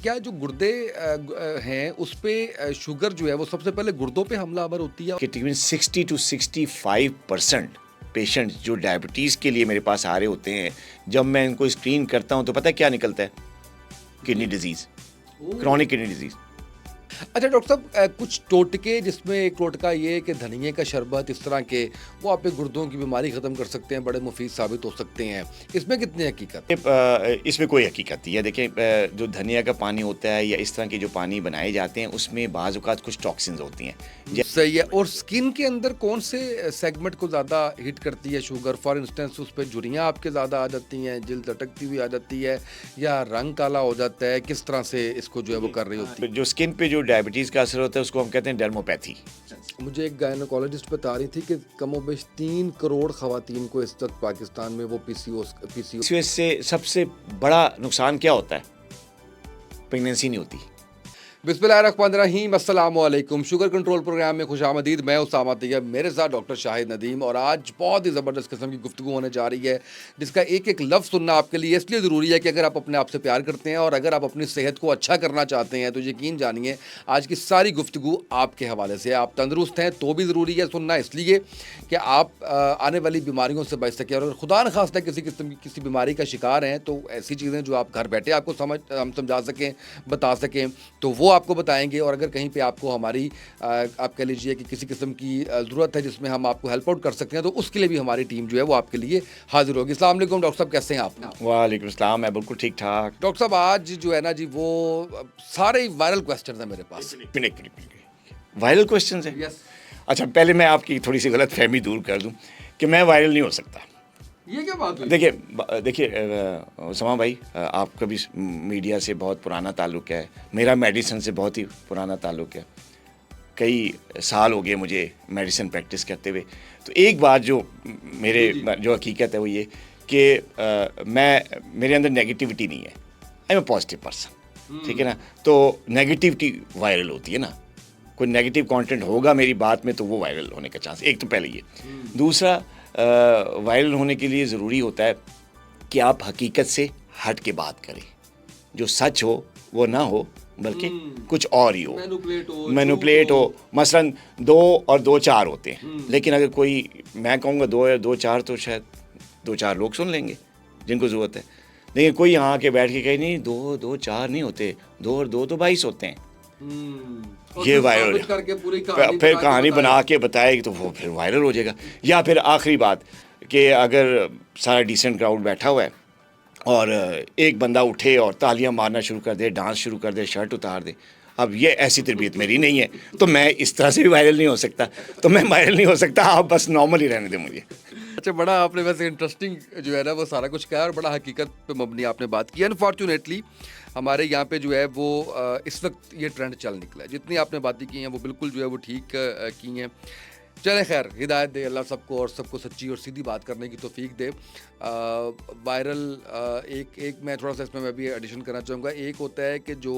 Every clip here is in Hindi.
क्या जो गुर्दे हैं उस पे शुगर जो है वो सबसे पहले गुर्दों पे हमलावर होती है? कि तकरीबन 60 to 65% पेशेंट जो डायबिटीज़ के लिए मेरे पास आ रहे होते हैं, जब मैं इनको स्क्रीन करता हूँ तो पता है क्या निकलता है? Kidney disease, chronic kidney disease. अच्छा डॉक्टर साहब, कुछ टोटके जिसमें एक टोटका ये है कि धनिये का शरबत इस तरह के वो आपके गुर्दों की बीमारी ख़त्म कर सकते हैं, बड़े मुफीद साबित हो सकते हैं, इसमें कितनी हकीकत है? इसमें कोई हकीकत नहीं है। देखिए, जो धनिया का पानी होता है या इस तरह के जो पानी बनाए जाते हैं उसमें बाज़ औक़ात कुछ टॉक्सिन्स होती हैं। सही है। और स्किन के अंदर कौन से सेगमेंट को ज़्यादा हिट करती है शुगर? फॉर इंस्टेंस उस पे झुर्रियाँ आपके ज़्यादा आ जाती हैं, जल्द लटकती हुई आ जाती है, या रंग काला हो जाता है? किस तरह से इसको जो है वो कर रही होती है? जो स्किन पे जो डायबिटीज़ का असर होता है उसको हम कहते हैं डर्मोपैथी। मुझे एक गायनोकोलॉजिस्ट बता रही थी कि कमोबेश 3 करोड़ खवातीन को इस वक्त पाकिस्तान में वो पीसीओ इस वजह से सबसे बड़ा नुकसान क्या होता है? प्रेगनेंसी नहीं होती। बिस्मिल्लाहिर्रहमानिर्रहीम, अस्सलाम वालेकुम। शुगर कंट्रोल प्रोग्राम में खुशामदीद। मैं उसामा तैयब, मेरे साथ डॉक्टर शाहिद नदीम, और आज बहुत ही ज़बरदस्त किस्म की गुफ्तगू होने जा रही है जिसका एक एक लफ्ज़ सुनना आपके लिए इसलिए ज़रूरी है कि अगर आप अपने आप से प्यार करते हैं और अगर आप अपनी सेहत को अच्छा करना चाहते हैं तो यकीन जानिए आज की सारी गुफ्तगू आपके हवाले से। आप तंदुरुस्त हैं तो भी ज़रूरी है सुनना, इसलिए कि आप आने वाली बीमारियों से बच सकें, और अगर खुदा न खास्ता किसी किस्म की किसी बीमारी का शिकार हैं तो ऐसी चीज़ें जो आप घर बैठे आपको हम समझा सकें, बता सकें, तो वो आपको बताएंगे। और अगर कहीं पे आपको हमारी आप कह लीजिए कि किसी किस्म की ज़रूरत है जिसमें हम आपको हेल्प आउट कर सकते हैं तो उसके लिए भी हमारी टीम जो है वो आपके लिए हाजिर होगी। अस्सलाम वालेकुम डॉक्टर साहब, कैसे हैं आप? वालेकुम अस्सलाम, मैं बिल्कुल ठीक ठाक। डॉक्टर साहब, आज जो है ना जी वो सारे ही वायरल क्वेश्चन हैं मेरे पास। वायरल क्वेश्चन है। यस। अच्छा, पहले मैं आपकी थोड़ी सी गलत फहमी दूर कर दूं कि मैं वायरल नहीं हो सकता। ये क्या बात हुई? देखिए उस्मा भाई, आपका भी मीडिया से बहुत पुराना ताल्लुक़ है, मेरा मेडिसिन से बहुत ही पुराना ताल्लुक़ है। कई साल हो गए मुझे मेडिसिन प्रैक्टिस करते हुए। तो एक बात जो मेरे जो हकीकत है वो ये कि मेरे अंदर नेगेटिविटी नहीं है। I am a positive person, ठीक है ना। तो नेगेटिविटी वायरल होती है ना, कोई नेगेटिव कंटेंट होगा मेरी बात में तो वो वायरल होने का चांस, एक तो पहले ये। दूसरा, वायरल होने के लिए ज़रूरी होता है कि आप हकीकत से हट के बात करें, जो सच हो वो ना हो बल्कि कुछ और ही हो, मैनिपुलेट हो। मसलन 2 और 2 4 होते हैं, लेकिन अगर कोई मैं कहूँगा 2 या 2 4 तो शायद 2 4 लोग सुन लेंगे जिनको ज़रूरत है। लेकिन कोई यहाँ आके बैठ के कहे नहीं 2 2 4 नहीं होते, 2 और 2 तो 22 होते हैं, ये वायरल करके पूरी फिर कहानी बना के बताए तो वो फिर वायरल हो जाएगा। या फिर आखिरी बात कि अगर सारा डिसेंट क्राउड बैठा हुआ है और एक बंदा उठे और तालियां मारना शुरू कर दे, डांस शुरू कर दे, शर्ट उतार दे, अब ये ऐसी तरबियत मेरी नहीं है, तो मैं इस तरह से भी वायरल नहीं हो सकता। तो मैं वायरल नहीं हो सकता, आप बस नॉर्मल ही रहने दें मुझे। अच्छा, बड़ा आपने वैसे इंटरेस्टिंग जो है ना वो सारा कुछ कहा और बड़ा हकीकत पे मबनी आपने बात की। अनफॉर्चुनेटली हमारे यहाँ पे जो है वो इस वक्त ये ट्रेंड चल निकला है। जितनी आपने बातें की हैं वो बिल्कुल जो है वो ठीक की हैं। चले खैर, हिदायत दे अल्लाह सबको और सबको सच्ची और सीधी बात करने की तौफीक दे। वायरल एक मैं थोड़ा सा इसमें मैं भी एडिशन करना चाहूँगा। एक होता है कि जो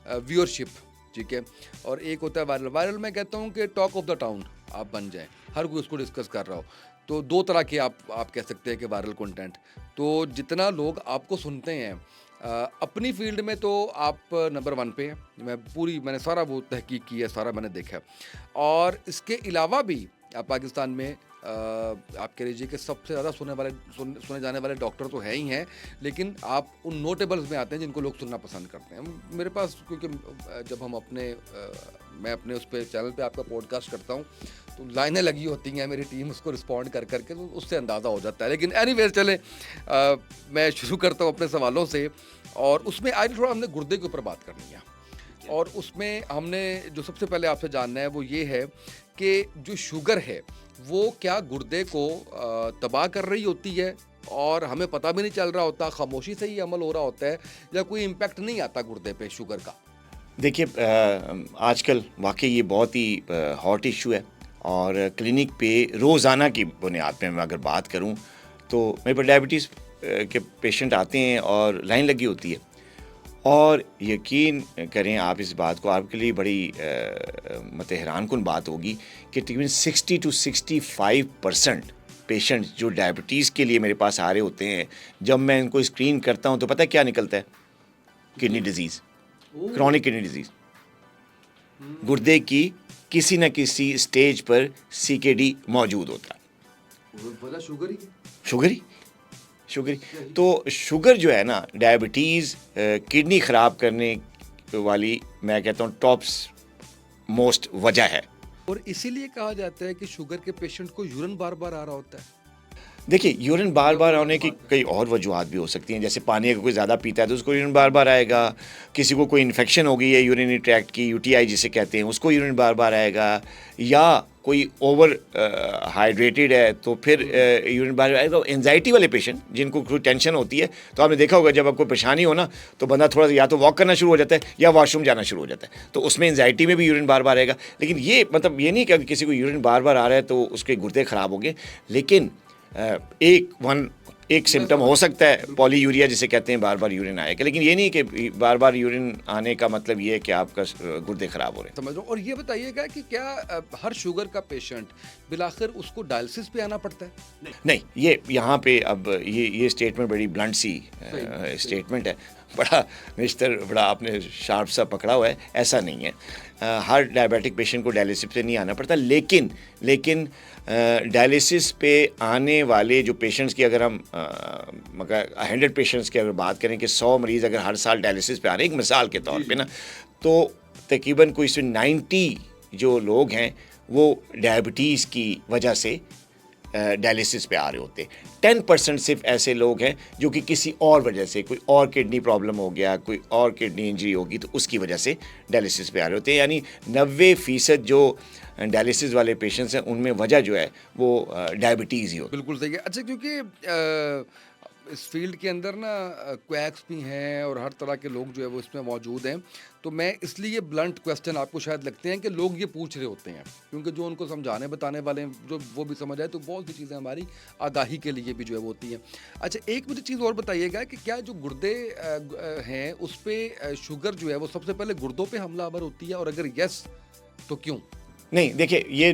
व्यूअरशिप, ठीक है, और एक होता है वायरल मैं कहता हूँ कि टॉक ऑफ द टाउन आप बन जाएं, हर कोई उसको डिस्कस कर रहा हो। तो 2 तरह के आप कह सकते हैं कि वायरल कंटेंट। तो जितना लोग आपको सुनते हैं अपनी फील्ड में तो आप नंबर 1 पे हैं। मैंने सारा वो तहकीक की है, सारा मैंने देखा है। और इसके अलावा भी आप पाकिस्तान में आप कह लीजिए कि सबसे ज़्यादा सुने जाने वाले डॉक्टर तो हैं ही हैं, लेकिन आप उन नोटेबल्स में आते हैं जिनको लोग सुनना पसंद करते हैं। मेरे पास क्योंकि जब हम मैं अपने उस पर चैनल पे आपका पॉडकास्ट करता हूँ तो लाइनें लगी होती हैं, मेरी टीम उसको रिस्पॉन्ड कर करके, तो उससे अंदाज़ा हो जाता है। लेकिन एनीवेज चले, मैं शुरू करता हूँ अपने सवालों से। और उसमें आज थोड़ा हमने गुर्दे के ऊपर बात करनी है, और उसमें हमने जो सबसे पहले आपसे जानना है वो ये है कि जो शुगर है वो क्या गुर्दे को तबाह कर रही होती है और हमें पता भी नहीं चल रहा होता, खामोशी से ही अमल हो रहा होता है, या कोई इम्पैक्ट नहीं आता गुर्दे पे शुगर का? देखिए, आजकल वाकई ये बहुत ही हॉट इशू है, और क्लिनिक पे रोज़ाना की बुनियाद पे मैं अगर बात करूं तो मेरे पर डायबिटीज़ के पेशेंट आते हैं और लाइन लगी होती है। और यकीन करें आप इस बात को, आपके लिए बड़ी मतलब हैरानकुन बात होगी कि तकरीबन 60 to 65% पेशेंट जो डायबिटीज़ के लिए मेरे पास आ रहे होते हैं, जब मैं इनको स्क्रीन करता हूं तो पता है क्या निकलता है? Kidney disease, chronic kidney disease, गुर्दे की किसी न किसी स्टेज पर सीकेडी मौजूद होता है। वजह शुगर ही? शुगर ही तो शुगर जो है ना, डायबिटीज़ किडनी ख़राब करने वाली, मैं कहता हूँ टॉप्स मोस्ट वजह है। और इसीलिए कहा जाता है कि शुगर के पेशेंट को यूरिन बार बार आ रहा होता है। देखिए, यूरिन बार बार आने की कई और वजूहत भी हो सकती हैं। जैसे पानी अगर कोई ज़्यादा पीता है तो उसको यूरिन बार बार आएगा, किसी को कोई इन्फेक्शन हो गई है यूरिनरी ट्रैक्ट की, यूटीआई जिसे कहते हैं, उसको यूरिन बार बार आएगा, या कोई ओवर हाइड्रेटेड है तो फिर यूरिन बार आएगा। एंजाइटी वाले पेशेंट जिनको कोई टेंशन होती है, तो आपने देखा होगा जब आपको परेशानी हो ना, तो बंदा थोड़ा सा या तो वॉक करना शुरू हो जाता है या वॉशरूम जाना शुरू हो जाता है, तो उसमें एंजाइटी में भी यूरिन बार बार आएगा। लेकिन ये मतलब ये नहीं कि अगर किसी को यूरिन बार बार आ रहा है तो उसके गुर्दे ख़राब हो गए, लेकिन एक सिम्टम हो सकता है पॉलीयूरिया जिसे कहते हैं, बार बार यूरिन आएगा, लेकिन ये नहीं कि बार बार यूरिन आने का मतलब ये है कि आपका गुर्दे खराब हो रहे हैं। समझ रहा हूँ। और ये बताइएगा कि क्या हर शुगर का पेशेंट बिलाखिर उसको डायलिसिस पे आना पड़ता है? नहीं, ये यहाँ पे अब ये स्टेटमेंट बड़ी ब्लंट सी स्टेटमेंट है, बड़ा मिस्टर बड़ा आपने शार्प सा पकड़ा हुआ है। ऐसा नहीं है, हर डायबिटिक पेशेंट को डायलिसिस पे नहीं आना पड़ता, लेकिन डायलिसिस पे आने वाले जो पेशेंट्स की अगर हम मगर 100 पेशेंट्स की अगर बात करें कि 100 मरीज़ अगर हर साल डायलिसिस पे आ रहे हैं, एक मिसाल के तौर पे ना, तो तकरीबन कोई 90 जो लोग हैं वो डायबिटीज़ की वजह से डायलिसिस पे आ रहे होते हैं। 10% सिर्फ ऐसे लोग हैं जो कि किसी और वजह से, कोई और किडनी प्रॉब्लम हो गया, कोई और किडनी इंजरी होगी तो उसकी वजह से डायलिसिस पे आ रहे होते हैं। यानी 90% जो डायलिसिस वाले पेशेंट्स हैं उनमें वजह जो है वो डायबिटीज़ ही होती है। बिल्कुल सही है। अच्छा, क्योंकि इस फील्ड के अंदर ना क्वैक्स भी हैं और हर तरह के लोग जो है वो इसमें मौजूद हैं, तो मैं इसलिए ब्लंट क्वेश्चन आपको शायद लगते हैं कि लोग ये पूछ रहे होते हैं, क्योंकि जो उनको समझाने बताने वाले हैं, जो वो भी समझ आए, तो बहुत सी चीज़ें हमारी आगाही के लिए भी जो है वो होती हैं। अच्छा, एक मुझे चीज़ और बताइएगा कि क्या जो गुर्दे हैं उस पर शुगर जो है वो सबसे पहले गुर्दों पर हमलावर होती है, और अगर यस तो क्यों? नहीं, देखिए, ये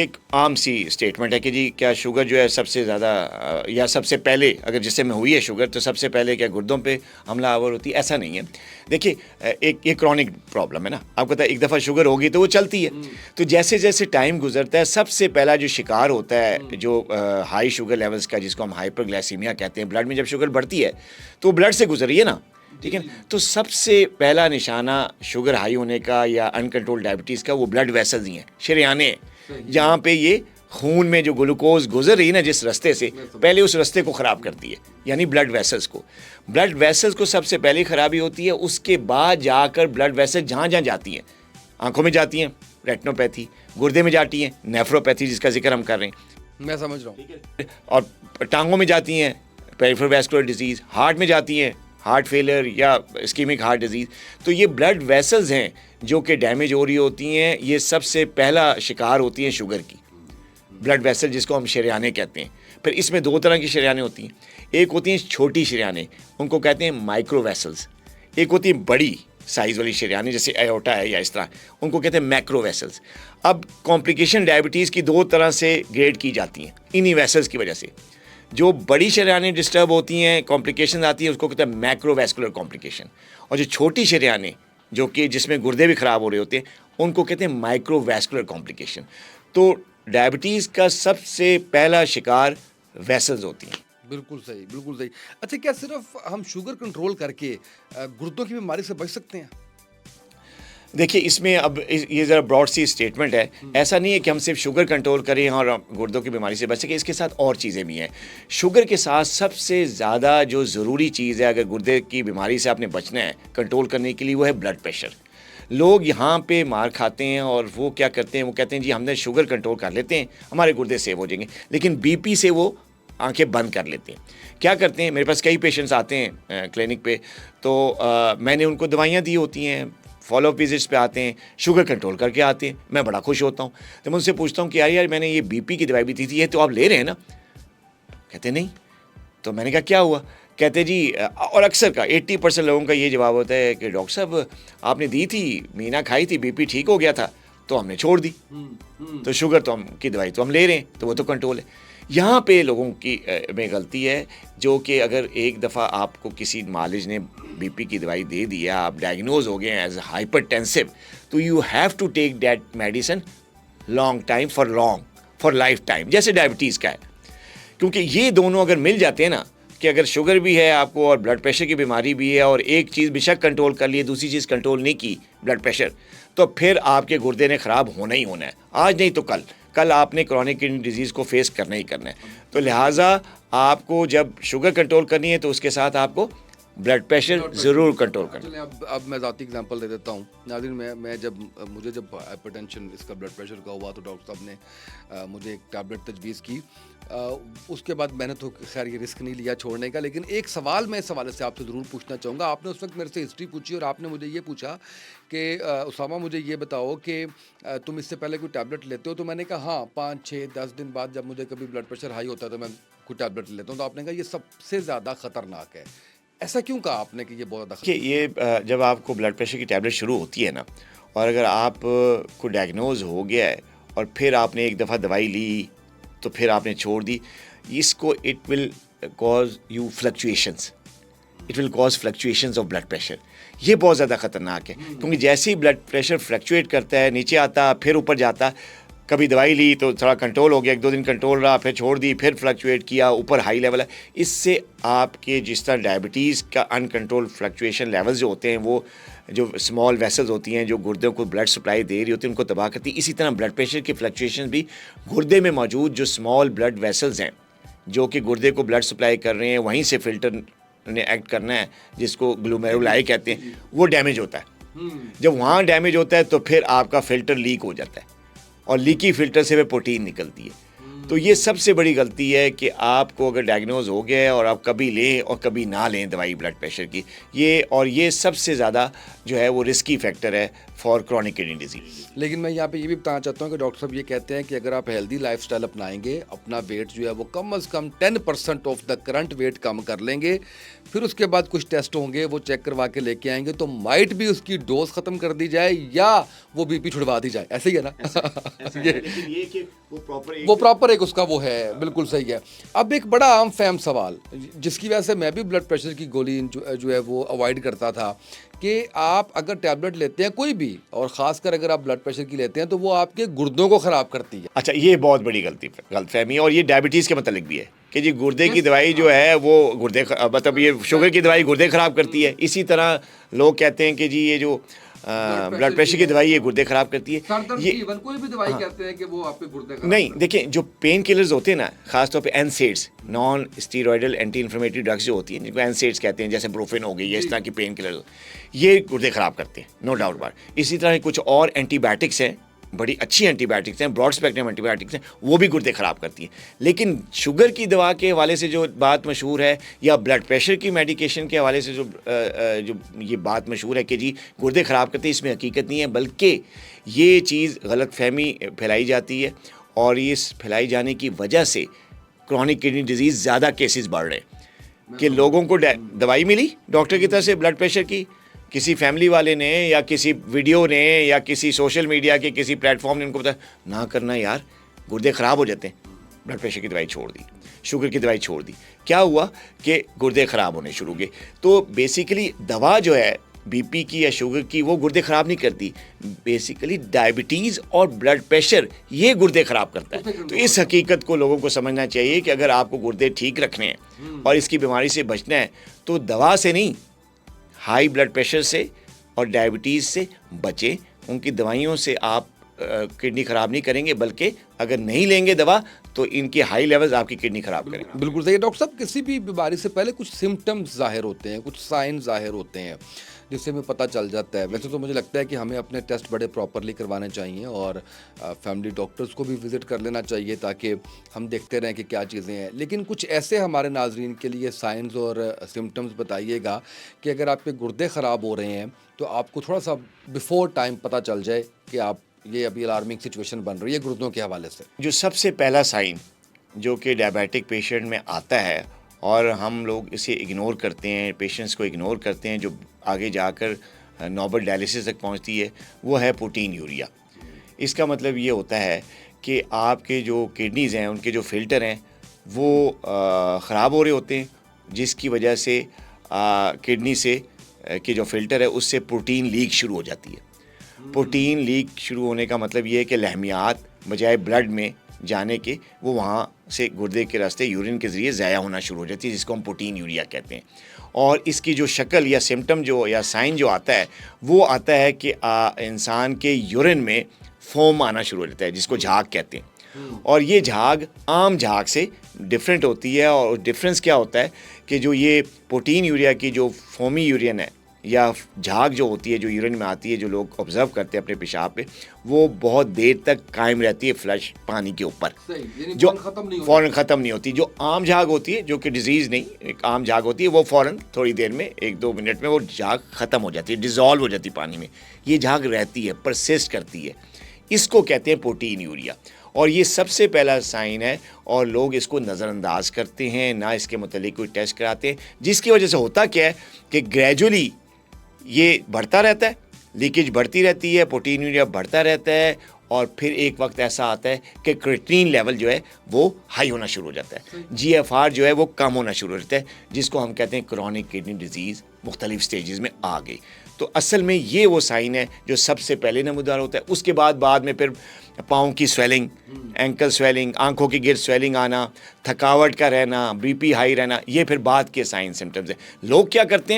एक आम सी स्टेटमेंट है कि जी क्या शुगर जो है सबसे ज़्यादा या सबसे पहले अगर जिससे में हुई है शुगर तो सबसे पहले क्या गुर्दों पे हमला आवर होती है? ऐसा नहीं है। देखिए, एक ये क्रॉनिक प्रॉब्लम है ना, आपको पता है एक दफ़ा शुगर होगी तो वो चलती है, तो जैसे जैसे टाइम गुजरता है सबसे पहला जो शिकार होता है जो हाई शुगर लेवल्स का, जिसको हम हाइपरग्लाइसीमिया कहते हैं, ब्लड में जब शुगर बढ़ती है तो ब्लड से गुजर रही है ना, ठीक है। तो सबसे पहला निशाना शुगर हाई होने का या अनकंट्रोल्ड डायबिटीज़ का वो ब्लड वेसल्स ही हैं, शरेयाने, जहाँ पे ये खून में जो ग्लूकोज गुजर रही है ना जिस रास्ते से, पहले उस रास्ते को ख़राब करती है, यानी ब्लड वेसल्स को सबसे पहले खराबी होती है। उसके बाद जाकर ब्लड वेसल्स जहाँ जहाँ जाती हैं, आंखों में जाती हैं रेटिनोपैथी, गुर्दे में जाती हैं नेफ्रोपैथी जिसका जिक्र हम कर रहे हैं, मैं समझ रहा हूँ, और टांगों में जाती हैं पेरिफेरल वैस्कुलर डिजीज़, हार्ट में जाती हैं हार्ट फेलियर या इस्कीमिक हार्ट डिजीज़। तो ये ब्लड वेसल्स हैं जो कि डैमेज हो रही होती हैं, ये सबसे पहला शिकार होती हैं शुगर की, ब्लड वेसल जिसको हम शरेयाने कहते हैं। फिर इसमें दो तरह की शरेयाने होती हैं, एक होती हैं छोटी शरेयाने, उनको कहते हैं माइक्रो वेसल्स, एक होती है बड़ी साइज़ वाली शरेयाने जैसे एओर्टा है या इस तरह, उनको कहते हैं मैक्रो वेसल्स। अब कॉम्प्लिकेशन डायबिटीज़ की दो तरह से ग्रेड की जाती हैं इन्हीं वेसल्स की वजह से। जो बड़ी शरेयानें डिस्टर्ब होती हैं, कॉम्प्लिकेशन आती है, उसको कहते हैं मैक्रोवैस्कुलर कॉम्प्लिकेशन, और जो छोटी शरेयानें जो कि जिसमें गुर्दे भी ख़राब हो रहे होते हैं उनको कहते हैं माइक्रोवैस्कुलर कॉम्प्लिकेशन। तो डायबिटीज़ का सबसे पहला शिकार वेसल्स होती हैं। बिल्कुल सही, बिल्कुल सही। अच्छा, क्या सिर्फ हम शुगर कंट्रोल करके गुर्दों की बीमारी से बच सकते हैं? देखिए, इसमें अब ये ज़रा ब्रॉड सी स्टेटमेंट है, ऐसा नहीं है कि हम सिर्फ शुगर कंट्रोल करें और गुर्दों की बीमारी से बच सकें, इसके साथ और चीज़ें भी हैं। शुगर के साथ सबसे ज़्यादा जो ज़रूरी चीज़ है अगर गुर्दे की बीमारी से आपने बचना है कंट्रोल करने के लिए, वो है ब्लड प्रेशर। लोग यहाँ पे मार खाते हैं और वो क्या करते हैं, वो कहते हैं जी हमने शुगर कंट्रोल कर लेते हैं हमारे गुर्दे सेव हो जाएंगे, लेकिन बीपी से वो आंखें बंद कर लेते हैं। क्या करते हैं, मेरे पास कई पेशेंट्स आते हैं क्लिनिक पे, तो मैंने उनको दवाइयाँ दी होती हैं, फॉलो अप विजिट्स पे आते हैं, शुगर कंट्रोल करके आते हैं, मैं बड़ा खुश होता हूँ। तो मैं उनसे पूछता हूँ कि यार मैंने ये बीपी की दवाई भी दी थी, ये तो आप ले रहे हैं ना? कहते नहीं। तो मैंने कहा क्या हुआ? कहते जी, और अक्सर का 80% लोगों का ये जवाब होता है कि डॉक्टर साहब आपने दी थी, महीना खाई थी, बीपी ठीक हो गया था तो हमने छोड़ दी, तो शुगर तो हम की दवाई तो हम ले रहे हैं तो वो तो कंट्रोल है। यहाँ पे लोगों की में गलती है, जो कि अगर एक दफ़ा आपको किसी मालिज ने बीपी की दवाई दे दिया, आप डायग्नोज हो गए एज हाइपरटेंसिव, तो you have to take that medicine long time for lifetime, जैसे डायबिटीज़ का है। क्योंकि ये दोनों अगर मिल जाते हैं ना, कि अगर शुगर भी है आपको और ब्लड प्रेशर की बीमारी भी है, और एक चीज़ बेशक कंट्रोल कर लिए, दूसरी चीज़ कंट्रोल नहीं की, ब्लड प्रेशर, तो फिर आपके गुर्दे ने ख़राब होना ही होना है, आज नहीं तो कल आपने क्रॉनिक किडनी डिजीज़ को फेस करना ही करना है। तो लिहाजा आपको जब शुगर कंट्रोल करनी है तो उसके साथ आपको ब्लड प्रेशर ज़रूर कंट्रोल करना है। चलिए अब मैं ज़ाती एग्जांपल दे देता हूँ नाज़रीन। मैं जब मुझे जब हाइपरटेंशन इसका ब्लड प्रेशर का हुआ तो डॉक्टर साहब ने मुझे एक टैबलेट तजवीज़ की। उसके बाद मैंने तो खैर ये रिस्क नहीं लिया छोड़ने का, लेकिन एक सवाल मैं इस हवाले से आपसे ज़रूर पूछना चाहूँगा। आपने उस वक्त मेरे से हिस्ट्री पूछी और आपने मुझे ये पूछा कि उसामा मुझे ये बताओ कि तुम इससे पहले कोई टैबलेट लेते हो? तो मैंने कहा हाँ, 5-6-10 दिन बाद जब मुझे कभी ब्लड प्रेशर हाई होता है तो मैं कोई टैबलेट लेता हूँ। तो आपने कहा ये सबसे ज़्यादा ख़तरनाक है। ऐसा क्यों कहा आपने कि ये बहुत ज़्यादा कि ये जब आपको ब्लड प्रेशर की टैबलेट शुरू होती है ना, और अगर आप को डायग्नोज हो गया है और फिर आपने एक दफ़ा दवाई ली तो फिर आपने छोड़ दी, इसको it will cause you fluctuations, it will cause fluctuations of blood pressure. ये बहुत ज़्यादा ख़तरनाक है, क्योंकि जैसे ही ब्लड प्रेशर फ्लक्चुएट करता है, नीचे आता फिर ऊपर जाता, कभी दवाई ली तो थोड़ा कंट्रोल हो गया, 1-2 दिन कंट्रोल रहा, फिर छोड़ दी, फिर फ्लक्चुएट किया, ऊपर हाई लेवल है। इससे आपके जिस तरह डायबिटीज़ का अनकंट्रोल फ्लक्चुएशन लेवल्स जो होते हैं, वो जो स्मॉल वेसल्स होती हैं जो गुर्दे को ब्लड सप्लाई दे रही होती है, उनको तबाह करती है। इसी तरह ब्लड प्रेशर की फ्लक्चुएशन भी गुर्दे में मौजूद जो स्मॉल ब्लड वेसल्स हैं, जो कि गुर्दे को ब्लड सप्लाई कर रहे हैं, वहीं से फिल्टर ने एक्ट करना है, जिसको ग्लोमेरुलाई कहते हैं, वो डैमेज होता है। जब वहाँ डैमेज होता है तो फिर आपका फ़िल्टर लीक हो जाता है, और लीकी फ़िल्टर से वे प्रोटीन निकलती है। तो ये सबसे बड़ी गलती है कि आपको अगर डायग्नोज हो गया है और आप कभी लें और कभी ना लें दवाई ब्लड प्रेशर की, ये सबसे ज़्यादा जो है वो रिस्की फैक्टर है फॉर क्रॉनिक किडनी डिजीज़। लेकिन मैं यहाँ पे ये भी बताना चाहता हूँ कि डॉक्टर साहब ये कहते हैं कि अगर आप हेल्दी लाइफस्टाइल अपनाएंगे, अपना वेट जो है वो कम से कम 10% ऑफ द करंट वेट कम कर लेंगे, फिर उसके बाद कुछ टेस्ट होंगे वो चेक करवा के लेके आएंगे, तो माइट भी उसकी डोज ख़त्म कर दी जाए या वो बीपी छुड़वा दी जाए। ऐसे ही है ना? ये कि वो प्रॉपर एक उसका वो है, बिल्कुल सही है। अब एक बड़ा आम फहम सवाल जिसकी वजह से मैं भी ब्लड प्रेशर की गोली जो है वो अवॉइड करता था, कि आप अगर टैबलेट लेते हैं कोई भी, और ख़ासकर अगर आप ब्लड प्रेशर की लेते हैं, तो वो आपके गुर्दों को ख़राब करती है। अच्छा, ये बहुत बड़ी गलतफहमी है, और ये डायबिटीज़ के मतलब भी है कि जी गुर्दे की दवाई जो है वो मतलब ये शुगर की दवाई गुर्दे ख़राब करती है। इसी तरह लोग कहते हैं कि जी ये जो ब्लड प्रेशर की दवाई ये गुर्दे ख़राब करती है। ये कोई भी दवाई कहते हैं कि वो आपके गुर्दे नहीं, देखिए जो पेन किलर्स होते हैं ना, खासतौर पे NSAIDs, non steroidal anti inflammatory drugs जो होती हैं, जिनको एनसेड्स कहते हैं, जैसे ब्रोफेन हो गई, ये इस तरह की पेन किलर, ये गुर्दे ख़राब करते हैं, नो डाउट बात। इसी तरह कुछ और एंटीबायोटिक्स हैं, बड़ी अच्छी एंटीबायोटिक्स हैं, ब्रॉड स्पेक्ट्रम एंटीबायोटिक्स हैं, वो भी गुर्दे ख़राब करती हैं। लेकिन शुगर की दवा के हवाले से जो बात मशहूर है, या ब्लड प्रेशर की मेडिकेशन के हवाले से जो ये बात मशहूर है कि जी गुर्दे ख़राब करती है, इसमें हकीकत नहीं है, बल्कि ये चीज़ गलतफहमी फैलाई जाती है, और इस फैलाई जाने की वजह से क्रॉनिक किडनी डिजीज़ ज़्यादा केसेस बढ़ रहे हैं कि लोगों को दवाई मिली डॉक्टर की तरफ से ब्लड प्रेशर की, किसी फैमिली वाले ने या किसी वीडियो ने या किसी सोशल मीडिया के किसी प्लेटफॉर्म ने उनको बताया ना करना यार, गुर्दे ख़राब हो जाते हैं, ब्लड प्रेशर की दवाई छोड़ दी, शुगर की दवाई छोड़ दी। क्या हुआ कि गुर्दे ख़राब होने शुरू हो गए। तो बेसिकली दवा जो है बीपी की या शुगर की, वो गुर्दे ख़राब नहीं करती, बेसिकली डायबिटीज़ और ब्लड प्रेशर ये गुर्दे ख़राब करता है। तो इस हकीकत को लोगों को समझना चाहिए कि अगर आपको गुर्दे ठीक रखने हैं और इसकी बीमारी से बचना है, तो दवा से नहीं, हाई ब्लड प्रेशर से और डायबिटीज़ से बचें। उनकी दवाइयों से आप किडनी ख़राब नहीं करेंगे, बल्कि अगर नहीं लेंगे दवा तो इनके हाई लेवल्स आपकी किडनी ख़राब करेंगे। बिल्कुल सही। डॉक्टर साहब, किसी भी बीमारी से पहले कुछ सिम्टम्स ज़ाहिर होते हैं, कुछ साइन ज़ाहिर होते हैं जिससे हमें पता चल जाता है। वैसे तो मुझे लगता है कि हमें अपने टेस्ट बड़े प्रॉपरली करवाने चाहिए और फैमिली डॉक्टर्स को भी विज़िट कर लेना चाहिए, ताकि हम देखते रहें कि क्या चीज़ें हैं। लेकिन कुछ ऐसे हमारे नाजरीन के लिए साइंस और सिम्टम्स बताइएगा कि अगर आपके गुर्दे ख़राब हो रहे हैं तो आपको थोड़ा सा बिफोर टाइम पता चल जाए कि आप ये अभी अलार्मिंग सिचुएशन बन रही है गुर्दों के हवाले से। जो सबसे पहला साइन जो कि डायबिटिक पेशेंट में आता है और हम लोग इसे इग्नोर करते हैं, पेशेंट्स को इग्नोर करते हैं, जो आगे जाकर नौबत डायलिसिस तक पहुंचती है, वो है प्रोटीन यूरिया। इसका मतलब ये होता है कि आपके जो किडनीज़ हैं, उनके जो फ़िल्टर हैं, वो ख़राब हो रहे होते हैं, जिसकी वजह से किडनी से कि जो फ़िल्टर है उससे प्रोटीन लीक शुरू हो जाती है। प्रोटीन लीक शुरू होने का मतलब ये है कि लहमियात बजाय ब्लड में जाने के वो वहाँ से गुर्दे के रास्ते यूरिन के ज़रिए ज़ाया होना शुरू हो जाती है, जिसको हम प्रोटीन यूरिया कहते हैं। और इसकी जो शक्ल या सिम्टम जो या साइन जो आता है वो आता है कि इंसान के यूरिन में फोम आना शुरू हो जाता है, जिसको झाग कहते हैं। और ये झाग आम झाग से डिफरेंट होती है। और डिफरेंस क्या होता है कि जो ये प्रोटीन यूरिया की जो फोमी यूरिन है या झाग जो होती है जो यूरिन में आती है, जो लोग ऑब्जर्व करते हैं अपने पेशाब पे, वो बहुत देर तक कायम रहती है फ्लश पानी के ऊपर, जो फ़ौरन ख़त्म नहीं होती। जो आम झाग होती है, जो कि डिजीज़ नहीं, एक आम झाग होती है, वो फ़ौरन थोड़ी देर में 1-2 मिनट में वो झाग ख़त्म हो जाती है, डिज़ोल्व हो जाती है पानी में। ये झाग रहती है, परसिस्ट करती है। इसको कहते हैं प्रोटीन यूरिया। और ये सबसे पहला साइन है और लोग इसको नज़रअंदाज करते हैं, ना इसके मुतालिक कोई टेस्ट कराते हैं, जिसकी वजह से होता क्या है कि ग्रेजुअली ये बढ़ता रहता है, लीकेज बढ़ती रहती है, प्रोटीन यूरिया बढ़ता रहता है और फिर एक वक्त ऐसा आता है कि क्रिएटिनिन लेवल जो है वो हाई होना शुरू हो जाता है, GFR जो है वो कम होना शुरू हो जाता है, जिसको हम कहते हैं क्रॉनिक किडनी डिजीज़ मुख्तलिफ स्टेजेस में आ गई। तो असल में ये वो साइन है जो सबसे पहले नमूदार होता है। उसके बाद में फिर पाँव की स्वेलिंग, एंकल स्वेलिंग, आंखों के गिर्द स्वेलिंग आना, थकावट का रहना, BP हाई रहना, ये फिर बाद के साइन सिम्टम्स हैं। लोग क्या करते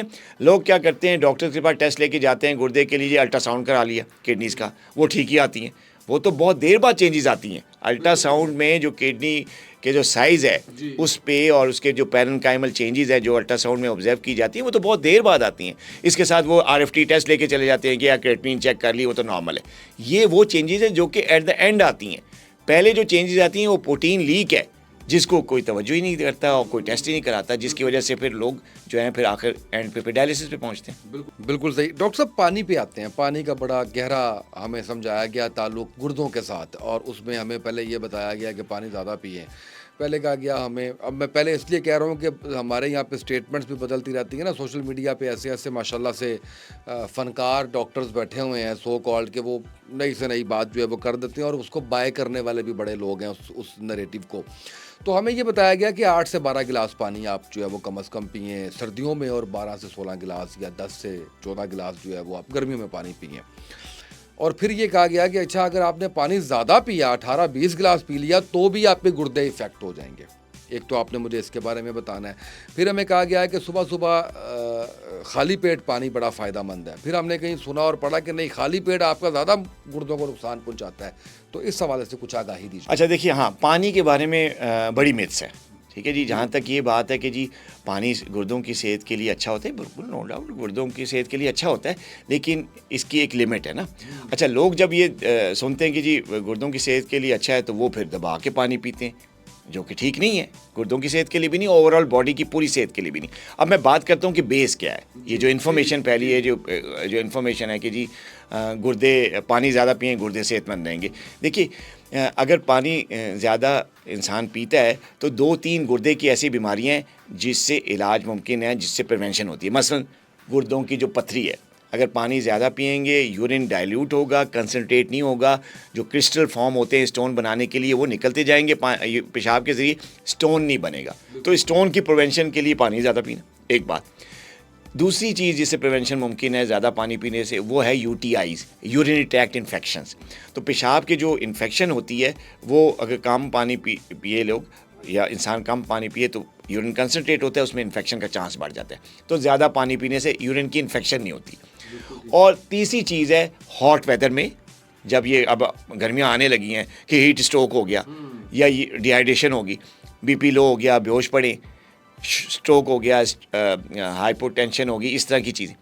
हैं डॉक्टर के पास टेस्ट लेके जाते हैं, गुर्दे के लिए अल्ट्रासाउंड करा लिया किडनीज़ का, वो ठीक ही आती हैं। वो तो बहुत देर बाद चेंजेस आती हैं। अल्ट्रासाउंड में जो किडनी के जो साइज़ है उस पे और उसके जो पैरेन्काइमल चेंजेस है जो अल्ट्रासाउंड में ऑब्जर्व की जाती हैं, वो तो बहुत देर बाद आती हैं। इसके साथ वो RFT टेस्ट लेके चले जाते हैं कि यार क्रिएटिनिन चेक कर ली, वो तो नॉर्मल है। ये वो चेंजेस हैं जो कि एट द एंड आती हैं। पहले जो चेंजेस आती हैं वो प्रोटीन लीक है, जिसको कोई तवज्जो ही नहीं करता और कोई टेस्ट ही नहीं कराता, जिसकी वजह से फिर लोग जो हैं फिर आखिर एंड पे डायलिसिस पे पहुंचते हैं। बिल्कुल सही। डॉक्टर साहब, पानी पे आते हैं। पानी का बड़ा गहरा हमें समझाया गया ताल्लुक गुर्दों के साथ, और उसमें हमें पहले ये बताया गया कि पानी ज़्यादा पिए। पहले कहा गया हमें, अब मैं पहले इसलिए कह रहा हूँ कि हमारे यहाँ पे स्टेटमेंट्स भी बदलती रहती है ना, सोशल मीडिया पे ऐसे ऐसे माशाल्लाह से फ़नकार डॉक्टर्स बैठे हुए हैं सो कॉल्ड, के वो नई से नई बात जो है वो कर देते हैं और उसको बाय करने वाले भी बड़े लोग हैं उस नैरेटिव को। तो हमें ये बताया गया कि 8 से 12 गिलास पानी आप जो है वो कम से कम पिएँ सर्दियों में, और 12 से 16 गिलास या 10 से 14 गिलास जो है वो आप गर्मियों में पानी पिएँ। और फिर ये कहा गया कि अच्छा, अगर आपने पानी ज़्यादा पिया, 18-20 गिलास पी लिया, तो भी आप पे गुर्दे इफ़ेक्ट हो जाएंगे। एक तो आपने मुझे इसके बारे में बताना है। फिर हमें कहा गया है कि सुबह सुबह खाली पेट पानी बड़ा फ़ायदेमंद है। फिर हमने कहीं सुना और पढ़ा कि नहीं, खाली पेट आपका ज़्यादा गुर्दों को नुकसान पहुंचाता है। तो इस हवाले से कुछ आगाही दीजिए। अच्छा देखिए, हाँ, पानी के बारे में बड़ी मिथ्स है, ठीक है जी। जहाँ तक ये बात है कि जी पानी गुर्दों की सेहत के लिए अच्छा होता है, बिल्कुल नो डाउट गुर्दों की सेहत के लिए अच्छा होता है, लेकिन इसकी एक लिमिट है ना। अच्छा, लोग जब ये सुनते हैं कि जी गुर्दों की सेहत के लिए अच्छा है, तो वो फिर दबा के पानी पीते हैं, जो कि ठीक नहीं है, गुर्दों की सेहत के लिए भी नहीं, ओवरऑल बॉडी की पूरी सेहत के लिए भी नहीं। अब मैं बात करता हूँ कि बेस क्या है। ये जो इन्फॉर्मेशन पहली है, जो इन्फॉर्मेशन है कि जी गुर्दे पानी ज़्यादा पिए, गुर्दे सेहतमंद रहेंगे। देखिए, अगर पानी ज़्यादा इंसान पीता है तो 2-3 गुर्दे की ऐसी बीमारियाँ हैं जिससे इलाज मुमकिन है, जिससे प्रिवेंशन होती है। मसलन गुर्दों की जो पथरी है, अगर पानी ज़्यादा पिएंगे यूरिन डाइल्यूट होगा, कंसनट्रेट नहीं होगा, जो क्रिस्टल फॉर्म होते हैं स्टोन बनाने के लिए वो निकलते जाएंगे पेशाब के ज़रिए, स्टोन नहीं बनेगा। तो स्टोन की प्रिवेंशन के लिए पानी ज़्यादा पीना, एक बात। दूसरी चीज़ जिससे प्रिवेंशन मुमकिन है ज़्यादा पानी पीने से, वो है UTIs, यूरिनरी ट्रैक्ट इन्फेक्शंस। तो पेशाब के जो इन्फेक्शन होती है वो अगर कम पानी पिए लोग या इंसान कम पानी पिए तो यूरिन कंसनट्रेट होता है, उसमें इन्फेक्शन का चांस बढ़ जाता है। तो ज़्यादा पानी पीने से यूरिन की इन्फेक्शन नहीं होती। और तीसरी चीज़ है, हॉट वेदर में जब ये अब गर्मियाँ आने लगी हैं कि हीट स्ट्रोक हो गया या डिहाइड्रेशन होगी, BP लो हो गया, बेहोश पड़े, स्ट्रोक हो गया, हाइपोटेंशन होगी, इस तरह की चीज़ें।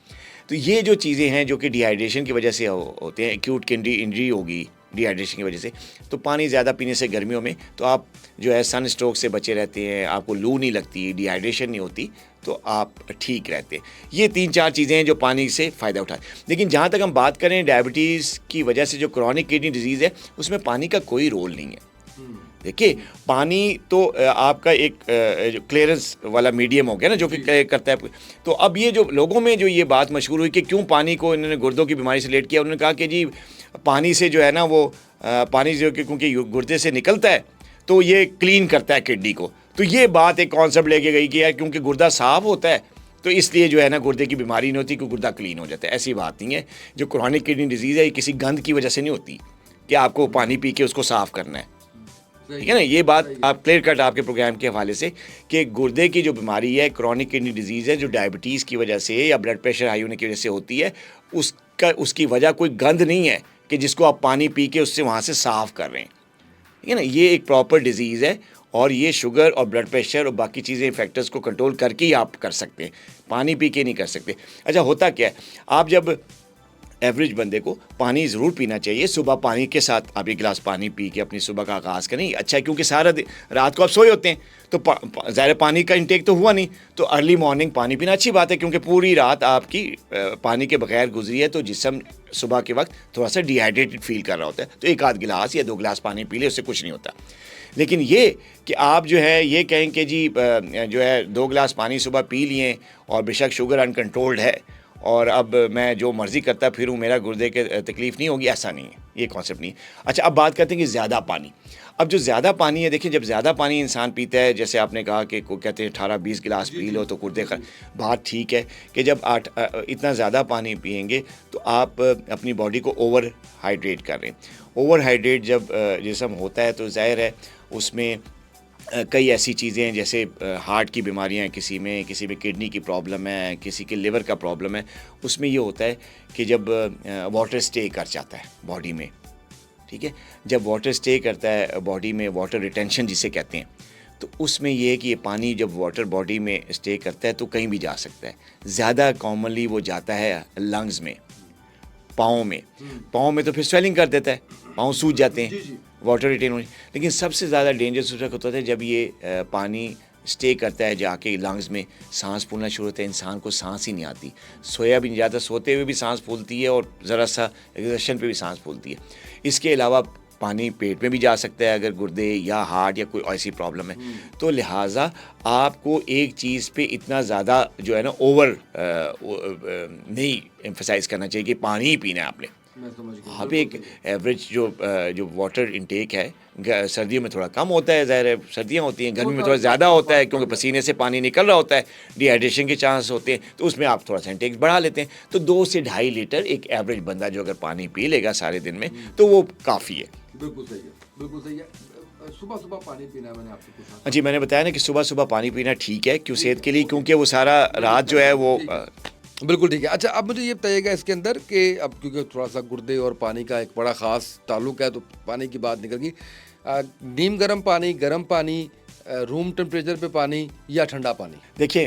तो ये जो चीज़ें हैं जो कि डिहाइड्रेशन की वजह से होते हैं, एक्यूट किडनी इंजरी होगी डिहाइड्रेशन की वजह से। तो पानी ज़्यादा पीने से गर्मियों में तो आप जो है सन स्ट्रोक से बचे रहते हैं, आपको लू नहीं लगती, डिहाइड्रेशन नहीं होती, तो आप ठीक रहते हैं। ये 3-4 चीज़ें हैं जो पानी से फ़ायदा उठाएं। लेकिन जहाँ तक हम बात करें डायबिटीज़ की वजह से जो क्रॉनिक किडनी डिजीज़ है, उसमें पानी का कोई रोल नहीं है। देखिए, पानी तो आपका एक जो क्लियरेंस वाला मीडियम हो गया ना, जो कि करता है। तो अब ये जो लोगों में जो ये बात मशहूर हुई कि क्यों पानी को इन्होंने गुर्दों की बीमारी से रिलेट किया, उन्होंने कहा कि जी पानी से जो है ना वो पानी जो कि क्योंकि गुर्दे से निकलता है तो ये क्लीन करता है किडनी को, तो ये बात एक कॉन्सेप्ट लेके गई कि यार क्योंकि गुर्दा साफ होता है तो इसलिए जो है ना गुर्दे की बीमारी नहीं होती, क्योंकि गुर्दा क्लीन हो जाता है। ऐसी बात नहीं है। जो क्रॉनिक किडनी डिजीज़ है ये किसी गंद की वजह से नहीं होती कि आपको पानी पी के उसको साफ़ करना है, ठीक है ना। ये बात आप क्लियर कट आपके प्रोग्राम के हवाले से कि गुर्दे की जो बीमारी है क्रॉनिक किडनी डिजीज़ है, जो डायबिटीज़ की वजह से या ब्लड प्रेशर हाई होने की वजह से होती है, उसकी वजह कोई गंद नहीं है कि जिसको आप पानी पी के उससे वहाँ से साफ़ कर रहे हैं, ठीक है ना। ये एक प्रॉपर डिजीज़ है और ये शुगर और ब्लड प्रेशर और बाकी चीज़ें फैक्टर्स को कंट्रोल करके ही आप कर सकते हैं, पानी पी के नहीं कर सकते। अच्छा होता क्या है, आप जब एवरेज बंदे को पानी ज़रूर पीना चाहिए, सुबह पानी के साथ आप एक गिलास पानी पी के अपनी सुबह का आगाज़ करें, अच्छा है क्योंकि सारा रात को आप सोए होते हैं तो ज़ाहिर पानी का इंटेक तो हुआ नहीं, तो अर्ली मॉर्निंग पानी पीना अच्छी बात है क्योंकि पूरी रात आपकी पानी के बगैर गुजरी है, तो जिस्म सुबह के वक्त थोड़ा सा डिहाइड्रेटेड फील कर रहा होता है, तो एक आध गिलास या 2 गिलास पानी पी ले, उससे कुछ नहीं होता। लेकिन ये कि आप जो है ये कहें कि जी जो है 2 गिलास पानी सुबह पी लिए और बेशक शुगर अनकंट्रोल्ड है और अब मैं जो मर्ज़ी करता फिरूँ मेरा गुर्दे के तकलीफ़ नहीं होगी, ऐसा नहीं है, ये कॉन्सेप्ट नहीं है। अच्छा अब बात करते हैं कि ज़्यादा पानी। अब जो ज़्यादा पानी है, देखिए जब ज़्यादा पानी इंसान पीता है, जैसे आपने कहा कि को कहते हैं 18-20 गिलास पी लो तो गुर्दे का, बात ठीक है कि जब इतना ज़्यादा पानी पिएंगे तो आप अपनी बॉडी को ओवर हाइड्रेट कर रहे हैं। ओवर हाइड्रेट जब जिस्म होता है तो ज़ाहिर है उसमें कई ऐसी चीज़ें हैं जैसे हार्ट की बीमारियां हैं, किसी में किडनी की प्रॉब्लम है, किसी के लिवर का प्रॉब्लम है। उसमें ये होता है कि जब वाटर स्टे कर जाता है बॉडी में, ठीक है, जब वाटर स्टे करता है बॉडी में, वाटर रिटेंशन जिसे कहते हैं, तो उसमें ये है कि ये पानी जब वाटर बॉडी में स्टे करता है तो कहीं भी जा सकता है। ज़्यादा कॉमनली वो जाता है लंग्स में, पाँव में तो फिर स्वेलिंग कर देता है, पाँव सूज जाते हैं, वाटर रिटेन होने। लेकिन सबसे ज़्यादा डेंजरस उस वक्त होता है जब ये पानी स्टे करता है जाके लंग्स में, सांस फूलना शुरू होता है, इंसान को सांस ही नहीं आती, सोया भी नहीं जाता, सोते हुए भी सांस फूलती है और ज़रा सा एक्सर्शन पे भी सांस फूलती है। इसके अलावा पानी पेट में भी जा सकता है अगर गुर्दे या हार्ट या कोई ऐसी प्रॉब्लम है। तो लिहाजा आपको एक चीज़ पे इतना ज़्यादा जो है ना ओवर नहीं एम्फसाइज़ करना चाहिए कि पानी ही पीना है आपने। हाँ भी एक एवरेज जो वाटर इंटेक है सर्दियों में थोड़ा कम होता है, ज़ाहिर है सर्दियाँ होती हैं, गर्मी में थोड़ा ज़्यादा होता है क्योंकि पसीने से पानी निकल रहा होता है, डिहाइड्रेशन के चांस होते हैं, तो उसमें आप थोड़ा सा इंटेक बढ़ा लेते हैं। तो 2 से 2.5 लीटर एक एवरेज बंदा जो अगर पानी पी लेगा सारे दिन में तो वो काफ़ी है। बिल्कुल सही है, बिल्कुल सही है। सुबह सुबह पानी पीना मैंने आपसे पूछा। जी मैंने बताया ना कि सुबह सुबह पानी पीना ठीक है, क्यों सेहत के लिए, क्योंकि वो सारा रात जो है वो बिल्कुल ठीक है। अच्छा अब मुझे ये बताइएगा इसके अंदर कि अब क्योंकि थोड़ा सा गुर्दे और पानी का एक बड़ा ख़ास ताल्लुक है तो पानी की बात निकल गई, नीम गर्म पानी, रूम टेम्परेचर पे पानी या ठंडा पानी? देखिए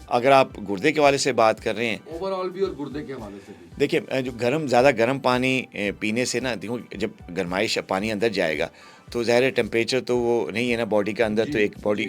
अगर आप गुर्दे के हवाले से बात कर रहे हैं ओवरऑल भी और गुर्दे के हवाले से भी, देखिए जो ज़्यादा गर्म पानी पीने से ना, देखो जब गर्माइश पानी अंदर जाएगा तो ज़ाहिर है टेम्परेचर तो वो नहीं है ना बॉडी का अंदर, तो एक बॉडी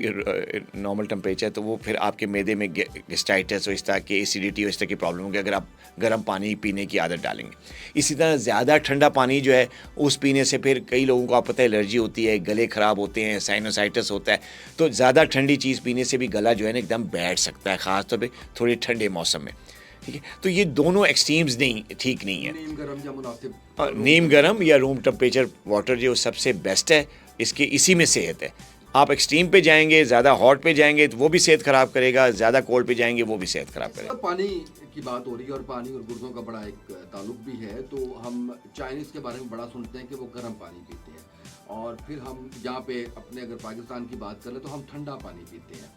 नॉर्मल टेम्परेचर, तो वो फिर आपके मैदे में गैस्ट्राइटिस हो, इस तरह की एसिडिटी हो, इस तरह की प्रॉब्लम होगी अगर आप गर्म पानी पीने की आदत डालेंगे। इसी तरह ज़्यादा ठंडा पानी जो है उस पीने से फिर कई लोगों को आप पता है एलर्जी होती है, गले ख़राब होते हैं, साइनोसाइटिस होता है, तो ज़्यादा ठंडी चीज़ पीने से भी गला जो है ना एकदम बैठ सकता है, ख़ासतौर पर थोड़े ठंडे मौसम में, ठीक है। तो ये दोनों एक्सट्रीम्स नहीं ठीक नहीं है। नीम गर्म या रूम टेम्परेचर वाटर जो सबसे बेस्ट है, इसी में सेहत है। आप एक्सट्रीम पे जाएंगे, ज़्यादा हॉट पे जाएंगे तो वो भी सेहत ख़राब करेगा, ज़्यादा कोल्ड पे जाएंगे वो भी सेहत ख़राब करेगा। पानी की बात हो रही है और पानी और गुर्दों का बड़ा एक ताल्लुक भी है, तो हम चाइनीज़ के बारे में बड़ा सुनते हैं कि वो गर्म पानी पीते हैं और फिर हम यहाँ पे अपने अगर पाकिस्तान की बात करें तो हम ठंडा पानी पीते हैं।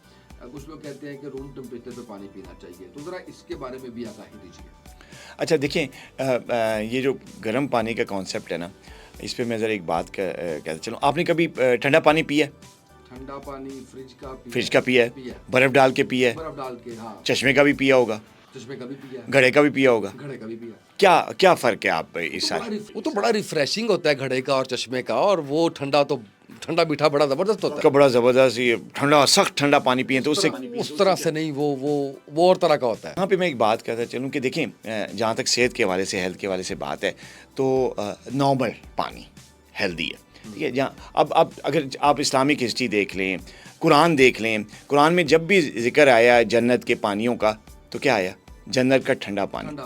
कुछ लोग कहते हैं कि रूम टेम्परेचर पे पानी पीना चाहिए, तो ज़रा इसके बारे में भी आगाही दीजिए। अच्छा देखिए ये जो गर्म पानी का कॉन्सेप्ट है ना, इस पर मैं ज़रा एक बात कहते चलूँ। आपने कभी ठंडा पानी पिया? ठंडा पानी फ्रिज का पिया है, बर्फ़ डाल के पिया है, बर्फ डाल के, हाँ, चश्मे का भी पिया होगा, चश्मे का भी पिया, घड़े का भी पिया होगा। घड़े का भी पिया। क्या फ़र्क है आप इस साल? वो तो बड़ा रिफ्रेशिंग होता है घड़े का और चश्मे का, और वो ठंडा मीठा बड़ा ज़बरदस्त होता है। बड़ा ज़बरदस्त, ये ठंडा सख्त ठंडा पानी पिए तो उससे उस तरह से नहीं, वो और तरह का होता है। यहाँ पे मैं एक बात कहता चलूँ कि देखें जहाँ तक सेहत के हवाले से, हेल्थ के हवाले से बात है तो नॉर्मल पानी हेल्दी है, ठीक है। जहाँ अब अगर आप इस्लामिक हिस्ट्री देख लें, कुरान देख लें, कुरान में जब भी जिक्र आया जन्नत के पानियों का तो क्या आया? जन्नत का ठंडा पानी,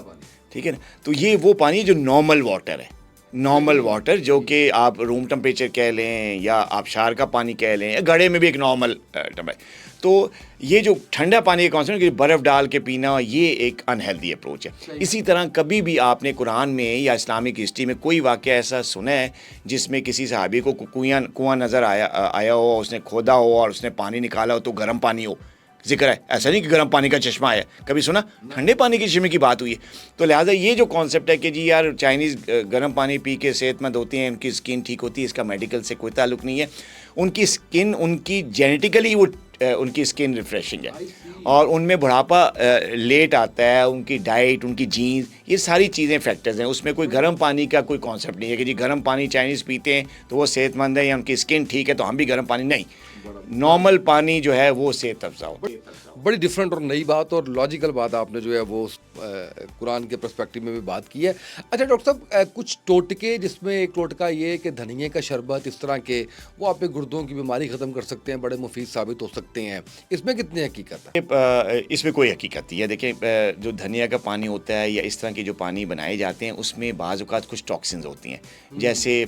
ठीक है ना। तो ये वो पानी जो नॉर्मल वाटर है, नॉर्मल वाटर, जो कि आप रूम टेम्परेचर कह लें या आप शार का पानी कह लें या घड़े में भी एक नॉर्मल टम है। तो ये जो ठंडा पानी का कॉन्सेप्ट कि बर्फ़ डाल के पीना, ये एक अनहेल्दी अप्रोच है। इसी तरह कभी भी आपने कुरान में या इस्लामिक हिस्ट्री में कोई वाक़या ऐसा सुना है जिसमें किसी सहाबी को कुआं नज़र आया हो, उसने खोदा हो और उसने पानी निकाला हो तो गर्म पानी हो, जिक्र है? ऐसा नहीं कि गर्म पानी का चश्मा है, कभी सुना? ठंडे पानी के चश्मे की बात हुई है। तो लिहाजा ये जो कॉन्सेप्ट है कि जी यार चाइनीज़ गर्म पानी पी के सेहतमंद होती हैं, उनकी स्किन ठीक होती है, इसका मेडिकल से कोई ताल्लुक नहीं है। उनकी स्किन, उनकी जेनेटिकली वो उनकी स्किन रिफ्रेशिंग है और उनमें बुढ़ापा लेट आता है, उनकी डाइट, उनकी जीन्स, ये सारी चीज़ें फैक्टर्स हैं। उसमें कोई गर्म पानी का कोई कॉन्सेप्ट नहीं है कि जी गर्म पानी चाइनीज़ पीते हैं तो वो सेहतमंद है या उनकी स्किन ठीक है तो हम भी गर्म पानी, नहीं। नॉर्मल पानी जो है वो सेहत अफजा होता है। बड़ी डिफरेंट और नई बात और लॉजिकल बात आपने जो है वो कुरान के पर्सपेक्टिव में भी बात की है। अच्छा डॉक्टर साहब, कुछ टोटके, जिसमें एक टोटका ये है कि धनिए का शरबत इस तरह के वो आपके गुर्दों की बीमारी ख़त्म कर सकते हैं, बड़े मुफीद साबित हो सकते हैं, इसमें कितनी हकीकत है? इसमें कोई हकीकत नहीं है। देखिए, जो धनिया का पानी होता है या इस तरह के जो पानी बनाए जाते हैं उसमें बाज़ औक़ात कुछ टॉक्सिन्स होती हैं। जैसे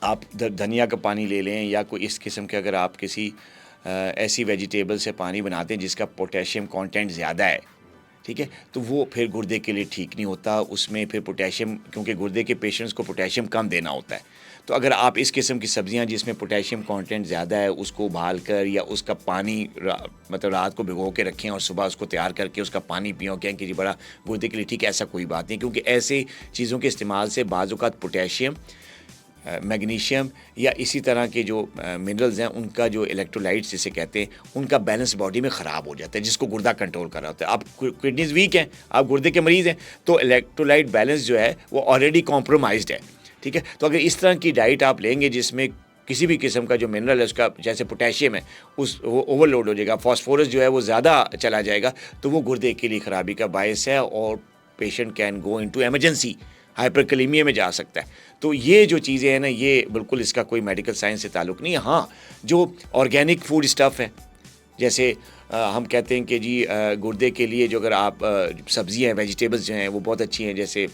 आप धनिया का पानी ले लें या कोई इस किस्म के, अगर आप किसी ऐसी वेजिटेबल से पानी बनाते हैं जिसका पोटेशियम कंटेंट ज़्यादा है, ठीक है, तो वो फिर गुर्दे के लिए ठीक नहीं होता। उसमें फिर पोटेशियम, क्योंकि गुर्दे के पेशेंट्स को पोटेशियम कम देना होता है, तो अगर आप इस किस्म की सब्ज़ियां जिसमें पोटेशियम कंटेंट ज़्यादा है उसको उबाल कर या उसका पानी मतलब रात को भिगो के रखें और सुबह उसको तैयार करके उसका पानी पियो, कहें कि जी बड़ा गुर्दे के लिए ठीक है, ऐसा कोई बात नहीं। क्योंकि ऐसे चीज़ों के इस्तेमाल से बाज़ औक़ात पोटेशियम, मैग्नीशियम या इसी तरह के जो मिनरल्स हैं उनका जो इलेक्ट्रोलाइट्स जिसे कहते हैं, उनका बैलेंस बॉडी में ख़राब हो जाता है, जिसको गुर्दा कंट्रोल कर रहा होता है। आप किडनीज वीक हैं, आप गुर्दे के मरीज़ हैं, तो इलेक्ट्रोलाइट बैलेंस जो है वो ऑलरेडी कॉम्प्रोमाइज्ड है, ठीक है। तो अगर इस तरह की डाइट आप लेंगे जिसमें किसी भी किस्म का जो मिनरल है उसका, जैसे पोटेशियम है, वो ओवरलोड हो जाएगा, फॉस्फोरस जो है वो ज़्यादा चला जाएगा, तो वो गुर्दे के लिए ख़राबी का बायस है और patient can go into emergency, hyperkalaemia में जा सकता है। तो ये जो चीज़ें हैं ना, ये बिल्कुल इसका कोई मेडिकल साइंस से ताल्लुक़ नहीं है। हाँ, जो ऑर्गेनिक फूड स्टफ़ है, जैसे हम कहते हैं कि जी गुर्दे के लिए जो अगर आप सब्ज़ियाँ हैं, वेजिटेबल्स जो हैं वो बहुत अच्छी हैं, जैसे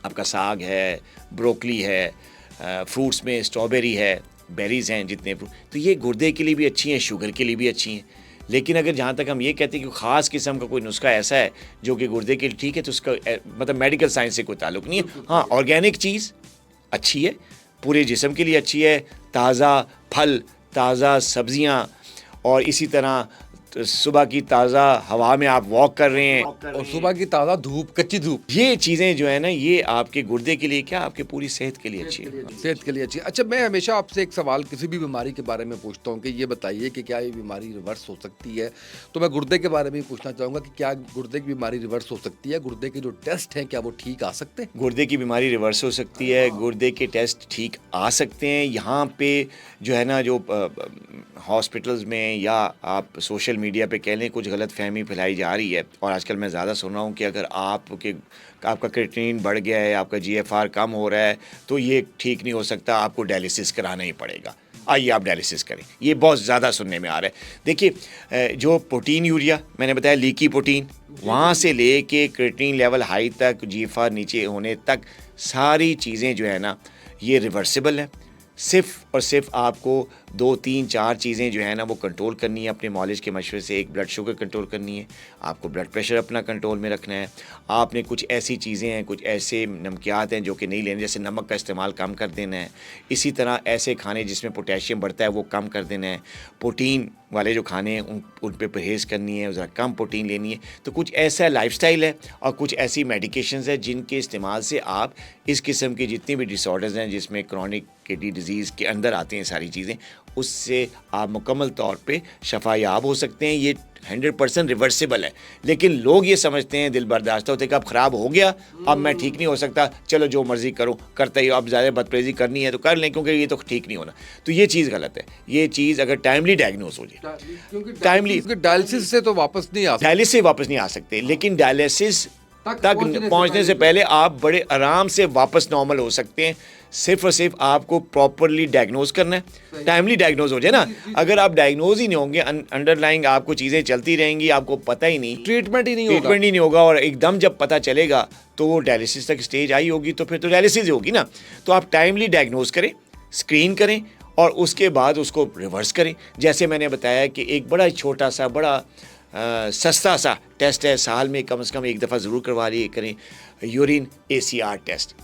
आपका साग है, ब्रोकली है, फ्रूट्स में स्ट्रॉबेरी है, बेरीज़ हैं जितने फ्रूट, तो ये गुर्दे के लिए भी अच्छी हैं, शुगर के लिए भी अच्छी हैं। लेकिन अगर जहाँ तक हम ये कहते हैं कि ख़ास किस्म का कोई नुस्खा ऐसा है जो कि गुर्दे के लिए ठीक है, तो उसका मतलब मेडिकल साइंस से कोई ताल्लुक़ नहीं है। हाँ, ऑर्गेनिक चीज़ अच्छी है, पूरे जिस्म के लिए अच्छी है, ताज़ा फल, ताज़ा सब्ज़ियाँ और इसी तरह सुबह की ताज़ा हवा में आप वॉक कर रहे हैं और सुबह की ताज़ा धूप, कच्ची धूप, ये चीज़ें जो है ना, ये आपके गुर्दे के लिए क्या, आपके पूरी सेहत के लिए अच्छी है। सेहत के लिए अच्छी। अच्छा, मैं हमेशा आपसे एक सवाल किसी भी बीमारी के बारे में पूछता हूँ कि ये बताइए कि क्या ये बीमारी रिवर्स हो सकती है? तो मैं गुर्दे के बारे में भी पूछना चाहूँगा कि क्या गुर्दे की बीमारी रिवर्स हो सकती है? गुर्दे के जो टेस्ट हैं क्या वो ठीक आ सकते हैं? गुर्दे की बीमारी रिवर्स हो सकती है, गुर्दे के टेस्ट ठीक आ सकते हैं। यहाँ पे जो है ना, जो हॉस्पिटल्स में या आप सोशल मीडिया पे कह लें, कुछ गलत फहमी फैलाई जा रही है और आजकल मैं ज़्यादा सुन रहा हूँ कि अगर आपका क्रिएटिनिन बढ़ गया है, आपका GFR कम हो रहा है, तो ये ठीक नहीं हो सकता, आपको डायलिसिस कराना ही पड़ेगा, आइए आप डायलिसिस करें। ये बहुत ज़्यादा सुनने में आ रहा है। देखिए, जो प्रोटीन यूरिया मैंने बताया, लीकी प्रोटीन, वहाँ से ले के क्रिएटिनिन लेवल हाई तक, GFR नीचे होने तक, सारी चीज़ें जो है ना ये रिवर्सिबल है। सिर्फ़ और सिर्फ आपको 2, 3, 4 चीज़ें जो है ना वो कंट्रोल करनी है अपने मॉलिज के मशवरे से। एक, ब्लड शुगर कंट्रोल करनी है, आपको ब्लड प्रेशर अपना कंट्रोल में रखना है। आपने कुछ ऐसी चीज़ें हैं, कुछ ऐसे नमकियात हैं जो कि नहीं लेने, जैसे नमक का इस्तेमाल कम कर देना है। इसी तरह ऐसे खाने जिसमें पोटेशियम बढ़ता है वो कम कर देना है। प्रोटीन वाले जो खाने हैं उन पे परहेज़ करनी है, ज़रा कम प्रोटीन लेनी है। तो कुछ ऐसा लाइफस्टाइल है और कुछ ऐसी मेडिकेशंस है जिनके इस्तेमाल से आप इस किस्म की जितनी भी डिसऑर्डर्स हैं जिसमें क्रॉनिक किडनी डिजीज़ के अंदर आती हैं सारी चीज़ें, उससे आप मुकम्मल तौर पे शफायाब हो सकते हैं। ये 100% रिवर्सिबल है। लेकिन लोग ये समझते हैं, दिल बर्दाश्त होते हैं कि अब ख़राब हो गया, अब मैं ठीक नहीं हो सकता, चलो जो मर्ज़ी करो, करते ही अब ज़्यादा बदपरहेज़ी करनी है तो कर लें क्योंकि ये तो ठीक नहीं होना। तो ये चीज़ गलत है। ये चीज़ अगर टाइमली डायग्नोज हो जाए, टाइमली डायलिसिस से तो वापस नहीं आ सकते। डायलिसिस से वापस नहीं आ सकते, लेकिन डायलिसिस तक पहुंचने से पहले आप बड़े आराम से वापस नॉर्मल हो सकते हैं। सिर्फ और सिर्फ आपको प्रॉपरली डायग्नोज करना है, टाइमली डायग्नोज हो जाए ना। अगर आप डायग्नोज ही नहीं होंगे, अंडरलाइंग आपको चीज़ें चलती रहेंगी, आपको पता ही नहीं, ट्रीटमेंट ही नहीं होगा और एकदम जब पता चलेगा तो वो डायलिसिस तक स्टेज आई होगी, तो फिर तो डायलिसिस ही होगी ना। तो आप टाइमली डायग्नोज करें, स्क्रीन करें और उसके बाद उसको रिवर्स करें। जैसे मैंने बताया कि एक बड़ा छोटा सा बड़ा सस्ता सा टेस्ट है, साल में कम से कम एक दफ़ा ज़रूर करवा लिए करें, यूरिन ACR टेस्ट,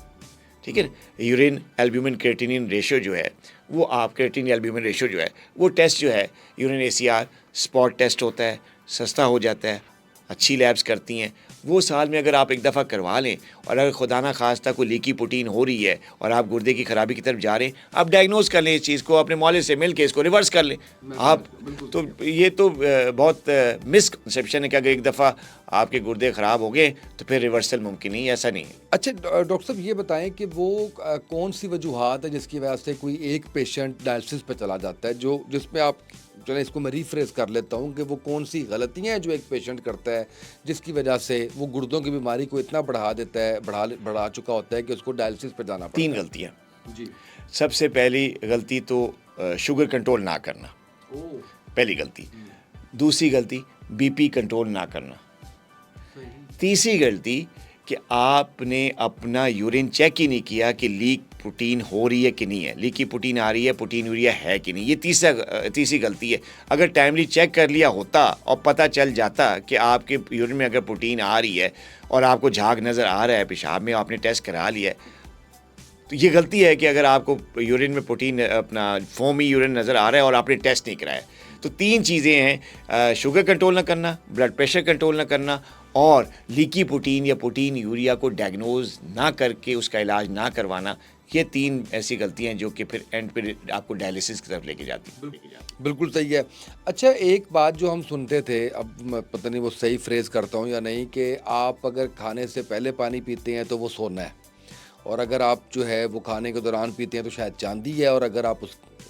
ठीक है ना। यूरिन एल्ब्यूमिन क्रिएटिनिन रेशियो जो है वो आप क्रिएटिनिन एल्ब्यूमिन रेशियो जो है वो टेस्ट जो है यूरिन ACR स्पॉट टेस्ट होता है, सस्ता हो जाता है, अच्छी लैब्स करती हैं। वो साल में अगर आप एक दफ़ा करवा लें और अगर खुदा ना खास्ता कोई लीकी प्रोटीन हो रही है और आप गुर्दे की ख़राबी की तरफ जा रहे हैं, आप डायग्नोज कर लें इस चीज़ को, अपने मौले से मिल के इसको रिवर्स कर लें आप। तो ये तो बहुत मिसकंसेप्शन है कि अगर एक दफ़ा आपके गुर्दे ख़राब हो गए तो फिर रिवर्सल मुमकिन नहीं, ऐसा नहीं है। अच्छा डॉक्टर साहब ये बताएं कि वो कौन सी वजूहात है जिसकी वजह से कोई एक पेशेंट डायलिसिस पे चला जाता है, जो जिसमें आप चलें इसको मैं रीफ्रेज कर लेता हूँ कि वो कौन सी गलतियाँ हैं जो एक पेशेंट करता है जिसकी वजह से वो गुर्दों की बीमारी को इतना बढ़ा देता है, बढ़ा चुका होता है कि उसको डायलिसिस पे जाना पड़ता है। 3 गलतियाँ जी। सबसे पहली गलती तो शुगर कंट्रोल ना करना, पहली गलती। दूसरी गलती BP कंट्रोल ना करना। तीसरी गलती कि आपने अपना यूरिन चेक ही नहीं किया कि लीक प्रोटीन हो रही है कि नहीं है, लीकी प्रोटीन आ रही है, प्रोटीन यूरिया है कि नहीं। ये तीसरी गलती है। अगर टाइमली चेक कर लिया होता और पता चल जाता कि आपके यूरिन में अगर प्रोटीन आ रही है और आपको झाग नज़र आ रहा है पेशाब में, आपने टेस्ट करा लिया है, तो ये गलती है कि अगर आपको यूरिन में प्रोटीन अपना फोमी यूरिन नज़र आ रहा है और आपने टेस्ट नहीं कराया। तो 3 चीज़ें हैं, शुगर कंट्रोल ना करना, ब्लड प्रेशर कंट्रोल ना करना और लीकी प्रोटीन या प्रोटीन यूरिया को डायग्नोज ना करके उसका इलाज ना करवाना। ये 3 ऐसी गलतियां हैं जो कि फिर एंड पे आपको डायलिसिस की तरफ लेके जाती हैं। बिल्कुल सही है। अच्छा एक बात जो हम सुनते थे, अब मैं पता नहीं वो सही फ्रेज़ करता हूँ या नहीं, कि आप अगर खाने से पहले पानी पीते हैं तो वो सोना है, और अगर आप जो है वो खाने के दौरान पीते हैं तो शायद चांदी है, और अगर आप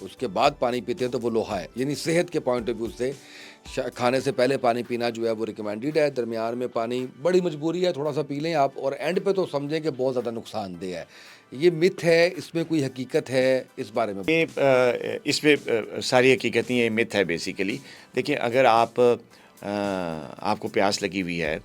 उसके बाद पानी पीते हैं तो वो लोहा है। यानी सेहत के पॉइंट ऑफ व्यू से खाने से पहले पानी पीना जो है वो रिकमेंडेड है। दरमियान में पानी बड़ी मजबूरी है, थोड़ा सा पी लें आप, और एंड पे तो समझें कि बहुत ज़्यादा नुकसानदेह है। ये मिथ है, इसमें कोई हकीकत है, इस बारे में? ये इसमें सारी हकीकत नहीं है, मिथ है बेसिकली। देखिए अगर आपको प्यास लगी हुई है,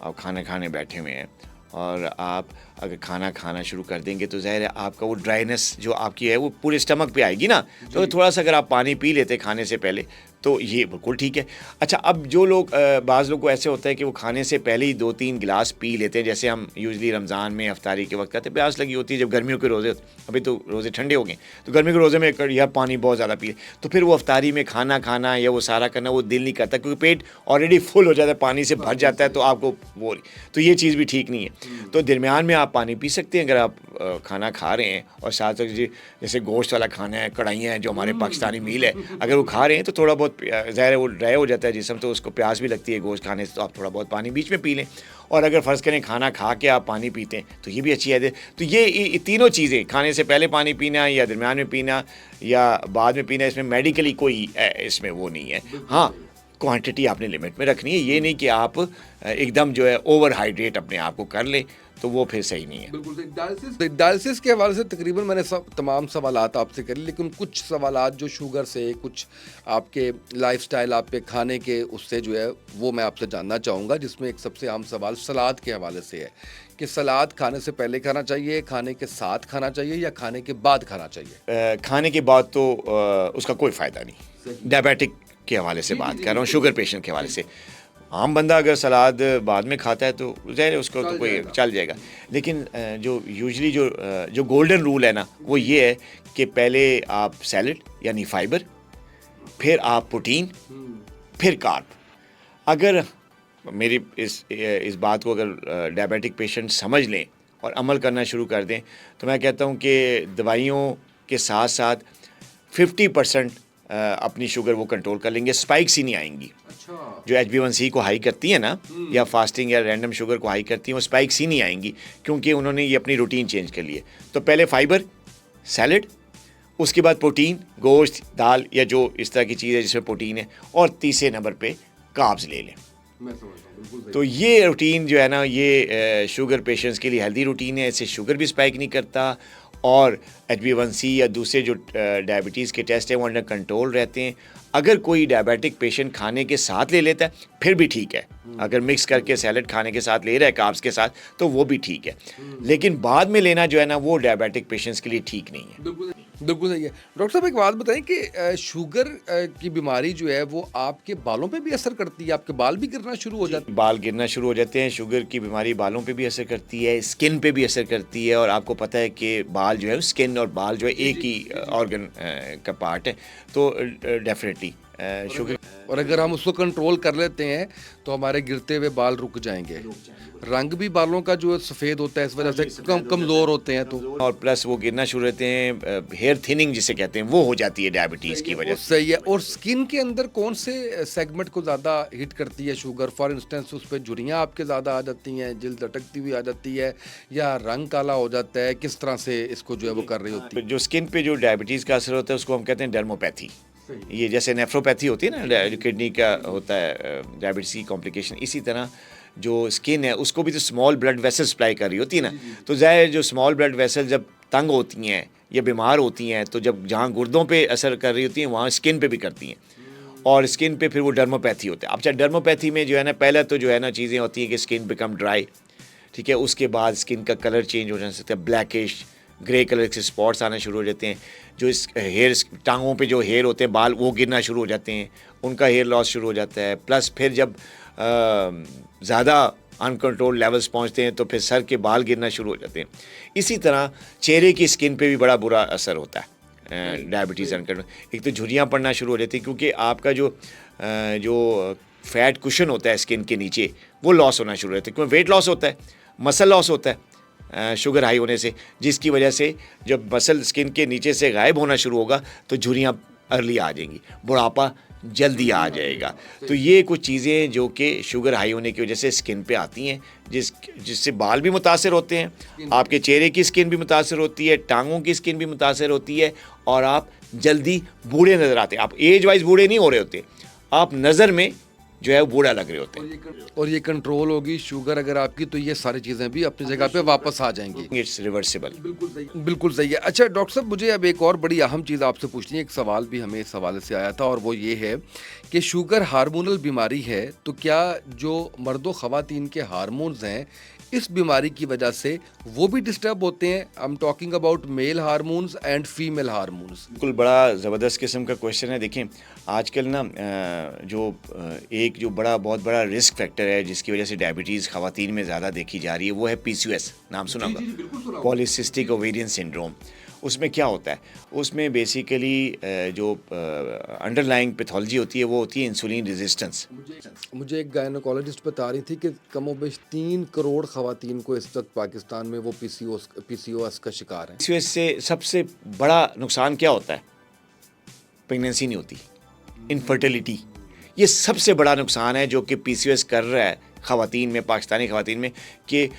आप खाना खाने बैठे हुए हैं और आप अगर खाना खाना शुरू कर देंगे तो ज़ाहिर है आपका वो ड्राइनेस जो आपकी है वो पूरे स्टमक पे आएगी ना। तो थोड़ा सा अगर आप पानी पी लेते खाने से पहले तो ये बिल्कुल ठीक है। अच्छा अब जो लोग बाज़ लोग को ऐसे होता है कि वो खाने से पहले ही 2-3 गिलास पी लेते हैं, जैसे हम यूजली रमज़ान में अफ्तारी के वक्त कहते हैं प्यास लगी होती है, जब गर्मियों के रोज़े, अभी तो रोज़े ठंडे हो गए तो गर्मी के रोज़े में यार पानी बहुत ज़्यादा पिए, तो फिर वो अफ्तारी में खाना खाना या वो सारा करना वो दिल नहीं करता, क्योंकि पेट ऑलरेडी फुल हो जाता है, पानी से भर जाता है, तो आपको वो, तो ये चीज़ भी ठीक नहीं है। तो दरमियान में आप पानी पी सकते हैं अगर आप खाना खा रहे हैं और साथ साथ जैसे गोश्त वाला खाना है, कढ़ाइयाँ हैं जो हमारे पाकिस्तानी मील है, अगर वो खा रहे हैं तो थोड़ा बहुत ज़ाहिर है वो ड्राई हो जाता है जिस्म, तो उसको प्यास भी लगती है गोश्त खाने से, तो आप थोड़ा बहुत पानी बीच में पी लें। और अगर फ़र्ज़ करें खाना खा के आप पानी पीते हैं तो ये भी अच्छी है। तो ये तीनों चीज़ें, खाने से पहले पानी पीना या दरमियान में पीना या बाद में पीना, इसमें मेडिकली कोई इसमें वो नहीं है। हाँ, क्वांटिटी आपने लिमिट में रखनी है, ये नहीं कि आप एकदम जो है ओवर हाइड्रेट अपने आप को कर लें, तो वो फिर सही नहीं है। बिल्कुल। डायलिसिस के हवाले से तकरीबन मैंने तमाम सवालात आपसे करी, लेकिन कुछ सवालात जो शुगर से, कुछ आपके लाइफस्टाइल, आपके खाने के उससे जो है वो मैं आपसे जानना चाहूँगा, जिसमें एक सबसे आम सवाल सलाद के हवाले से है कि सलाद खाने से पहले खाना चाहिए, खाने के साथ खाना चाहिए या खाने के बाद खाना चाहिए? खाने के बाद तो उसका कोई फ़ायदा नहीं। डायबिटिक के हवाले से बात कर रहा हूँ, शुगर पेशेंट के हवाले से। आम बंदा अगर सलाद बाद में खाता है तो ज़ाहिर है उसको तो कोई चल जाएगा, लेकिन जो यूजली जो गोल्डन रूल है ना, वो ये है कि पहले आप सैलड यानी फाइबर, फिर आप प्रोटीन, फिर कार्ब। अगर मेरी इस बात को अगर डायबिटिक पेशेंट समझ लें और अमल करना शुरू कर दें तो मैं कहता हूँ कि दवाइयों के साथ साथ 50% अपनी शुगर वो कंट्रोल कर लेंगे, स्पाइक्स ही नहीं आएंगी। अच्छा। जो HbA1c को हाई करती है ना, या फास्टिंग या रैंडम शुगर को हाई करती हैं, वो स्पाइक्स ही नहीं आएंगी, क्योंकि उन्होंने ये अपनी रूटीन चेंज कर ली है। तो पहले फाइबर, सैलड, उसके बाद प्रोटीन, गोश्त, दाल या जो इस तरह की चीज़ है जिसमें प्रोटीन है, और तीसरे नंबर पे कार्ब्स ले लें। मैं समझ रहा हूँ। तो ये रूटीन जो है ना, ये शुगर पेशेंट्स के लिए हेल्दी रूटीन है। इससे शुगर भी स्पाइक नहीं करता और HbA1c या दूसरे जो डायबिटीज़ के टेस्ट हैं वो अंडर कंट्रोल रहते हैं। अगर कोई डायबिटिक पेशेंट खाने के साथ ले लेता है फिर भी ठीक है, अगर मिक्स करके सैलड खाने के साथ ले रहा है कार्ब्स के साथ तो वो भी ठीक है, लेकिन बाद में लेना जो है ना वो डायबिटिक पेशेंट्स के लिए ठीक नहीं है। बिल्कुल सही है। डॉक्टर साहब एक बात बताएं कि शुगर की बीमारी जो है वो आपके बालों पे भी असर करती है, आपके बाल भी गिरना शुरू हो जाते बाल गिरना शुरू हो जाते हैं। शुगर की बीमारी बालों पे भी असर करती है, स्किन पे भी असर करती है। और आपको पता है कि बाल जो है स्किन और बाल जो है एक ही ऑर्गन का पार्ट है, तो डेफिनेटली शुगर। हैं? और अगर हम उसको कंट्रोल कर लेते हैं तो हमारे गिरते हुए बाल रुक जाएंगे। रंग भी बालों का जो सफ़ेद होता है इस वजह से कमज़ोर होते हैं तो, और प्लस वो गिरना शुरू होते हैं, हेयर थिनिंग जिसे कहते हैं वो हो जाती है डायबिटीज़ की वजह से। सही है। और स्किन के अंदर कौन से सेगमेंट को ज़्यादा हिट करती है शुगर? फॉर इंस्टेंस उस पर झुर्रियाँ आपके ज़्यादा आ जाती हैं, जल्द अटकती हुई आ जाती है, या रंग काला हो जाता है? किस तरह से इसको जो है वो कर रही होती है? जो स्किन पे जो डायबिटीज़ का असर होता है उसको हम कहते हैं डर्मोपैथी। ये जैसे नेफ्रोपैथी होती है ना, किडनी का होता है डायबिटीज़ की कॉम्प्लिकेशन, इसी तरह जो स्किन है उसको भी तो स्मॉल ब्लड वेसल सप्लाई कर रही होती है ना। तो ज़ाहिर जो स्मॉल ब्लड वेसल जब तंग होती हैं या बीमार होती हैं तो जब जहाँ गुर्दों पे असर कर रही होती हैं वहाँ स्किन पे भी करती हैं, और स्किन पे फिर वो डर्मोपैथी होता है। अब चाहे डर्मोपैथी में जो है ना, पहले तो जो है ना चीज़ें होती हैं कि स्किन बिकम ड्राई, ठीक है, उसके बाद स्किन का कलर चेंज हो सकता है, ब्लैकिश ग्रे कलर के स्पॉट्स आना शुरू हो जाते हैं। जो इस हेयर टांगों पे जो हेयर होते हैं बाल वो गिरना शुरू हो जाते हैं, उनका हेयर लॉस शुरू हो जाता है। प्लस फिर जब ज़्यादा अनकंट्रोल लेवल्स पहुंचते हैं तो फिर सर के बाल गिरना शुरू हो जाते हैं। इसी तरह चेहरे की स्किन पे भी बड़ा बुरा असर होता है डायबिटीज़ अनकंट्रोल। एक तो झुर्रियाँ पड़ना शुरू हो जाती है क्योंकि आपका जो फैट कुशन होता है स्किन के नीचे वो लॉस होना शुरू हो जाता है, क्योंकि वेट लॉस होता है, मसल लॉस होता है शुगर हाई होने से, जिसकी वजह से जब मसल स्किन के नीचे से गायब होना शुरू होगा तो झुर्रियाँ अर्ली आ जाएंगी, बुढ़ापा जल्दी आ जाएगा। तो ये कुछ चीज़ें जो कि शुगर हाई होने की वजह से स्किन पे आती हैं, जिससे बाल भी मुतासर होते हैं, आपके चेहरे की स्किन भी मुतासर होती है, टांगों की स्किन भी मुतासर होती है, और आप जल्दी बूढ़े नज़र आते हैं। आप एज वाइज बूढ़े नहीं हो रहे होते, आप नज़र में जो है बूढ़ा लग रहे होते हैं। और ये कंट्रोल होगी शुगर अगर आपकी तो ये सारी चीज़ें भी अपनी जगह पे वापस आ जाएंगी। It's reversible. बिल्कुल सही है। अच्छा डॉक्टर साहब, मुझे अब एक और बड़ी अहम चीज़ आपसे पूछनी है। एक सवाल भी हमें इस हवाले से आया था और वो ये है कि शुगर हार्मोनल बीमारी है, तो क्या जो मर्दों ख़वातीन के हार्मोन्स हैं इस बीमारी की वजह से वो भी डिस्टर्ब होते हैं? I am talking about male hormones and female hormones. बिल्कुल बड़ा ज़बरदस्त किस्म का क्वेश्चन है। देखें आजकल ना एक जो बहुत बड़ा रिस्क फैक्टर है जिसकी वजह से डायबिटीज़ ख़वातीन में ज़्यादा देखी जा रही है वो है PCOS। नाम सुना होगा, पॉलीसिस्टिक ओवेरियन सिंड्रोम। उसमें क्या होता है, उसमें बेसिकली जो अंडरलाइंग पैथोलॉजी होती है वो होती है इंसुलिन रेजिस्टेंस। मुझे एक गायनोकोलॉजिस्ट बता रही थी कि कमोबेश 3 करोड़ ख़वातीन को इस वक्त पाकिस्तान में वो PCOS का शिकार हैं। PCOS से सबसे बड़ा नुकसान क्या होता है? प्रेगनेंसी नहीं होती, इनफर्टिलिटी। ये सबसे बड़ा नुकसान है जो कि PCOS कर रहा है ख़वातीन में, पाकिस्तानी ख़वातीन में, कि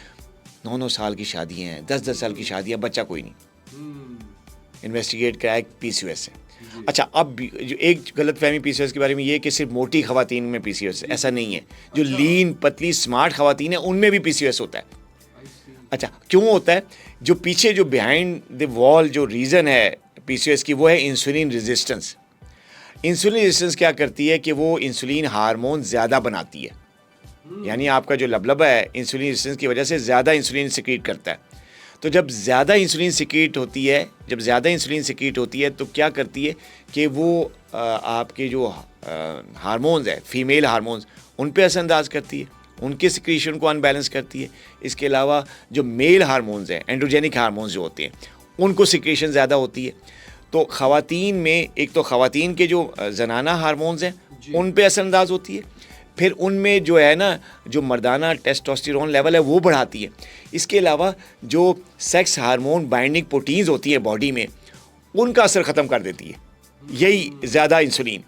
9-9 साल की शादियाँ हैं, 10-10 साल की शादियाँ, बच्चा कोई नहीं। इन्वेस्टिगेट कराया PCOS है। अच्छा, अब जो एक गलतफहमी PCOS के बारे में ये है कि सिर्फ मोटी ख़वातीन में PCOS है, ऐसा नहीं है। जो लीन पतली स्मार्ट ख़वातीन है उनमें भी PCOS होता है। अच्छा, क्यों होता है? जो पीछे जो बिहाइंड द वॉल जो रीज़न है PCOS की वो है इंसुलिन रेजिस्टेंस। इंसुलिन रेजिस्टेंस क्या करती है कि वो इंसुलिन हार्मोन ज़्यादा बनाती है, यानी आपका जो लबलबा है इंसुलिन रेजिस्टेंस की वजह से ज़्यादा इंसुलिन सिक्रीट करता है। तो जब ज़्यादा इंसुलिन सिक्रीट होती है तो क्या करती है कि वो आपके जो हार्मोन्स है, फीमेल हार्मोन्स, उन पे असरअंदाज करती है, उनके सिक्रीशन को अनबैलेंस करती है। इसके अलावा जो मेल हार्मोन्स हैं, एंड्रोजेनिक हार्मोन्स जो होते हैं, उनको सिक्रीशन ज़्यादा होती है। तो ख़वातीन में एक तो ख़वातीन के जो ज़नाना हार्मोन्स हैं उन पे असरअंदाज होती है, फिर उनमें जो है ना जो मर्दाना टेस्टोस्टेरोन लेवल है वो बढ़ाती है। इसके अलावा जो सेक्स हार्मोन बाइंडिंग प्रोटीन्स होती हैं बॉडी में, उनका असर ख़त्म कर देती है यही ज़्यादा इंसुलिन।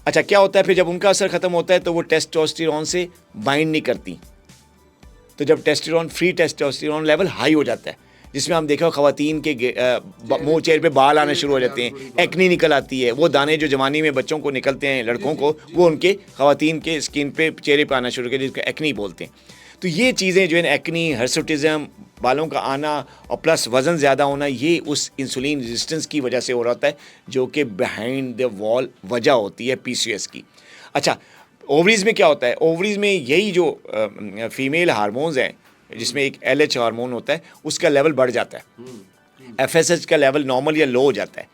अच्छा, क्या होता है फिर जब उनका असर ख़त्म होता है तो वो टेस्टोस्टेरोन से बाइंड नहीं करती, तो जब फ्री टेस्टोस्टेरोन लेवल हाई हो जाता है, जिसमें हम देखो खवातीन के मुंह चेहरे पे बाल आने शुरू हो जाते हैं, एक्नी निकल आती है, वो दाने जो जवानी में बच्चों को निकलते हैं लड़कों को, वो उनके खवातीन के स्किन पे चेहरे पे आना शुरू कर, जिसको एक्नी बोलते हैं। तो ये चीज़ें जो है एक्नी, हर्सुटिज्म, बालों का आना और प्लस वज़न ज़्यादा होना, ये उस इंसुलिन रेजिस्टेंस की वजह से हो रहा होता है, जो कि बिहाइंड द वॉल वजह होती है PCOS की। अच्छा, ओवरीज़ में क्या होता है? ओवरीज़ में यही जो फीमेल हार्मोन्स हैं, जिसमें एक LH हार्मोन होता है, उसका लेवल बढ़ जाता है, FSH का लेवल नॉर्मल या लो हो जाता है।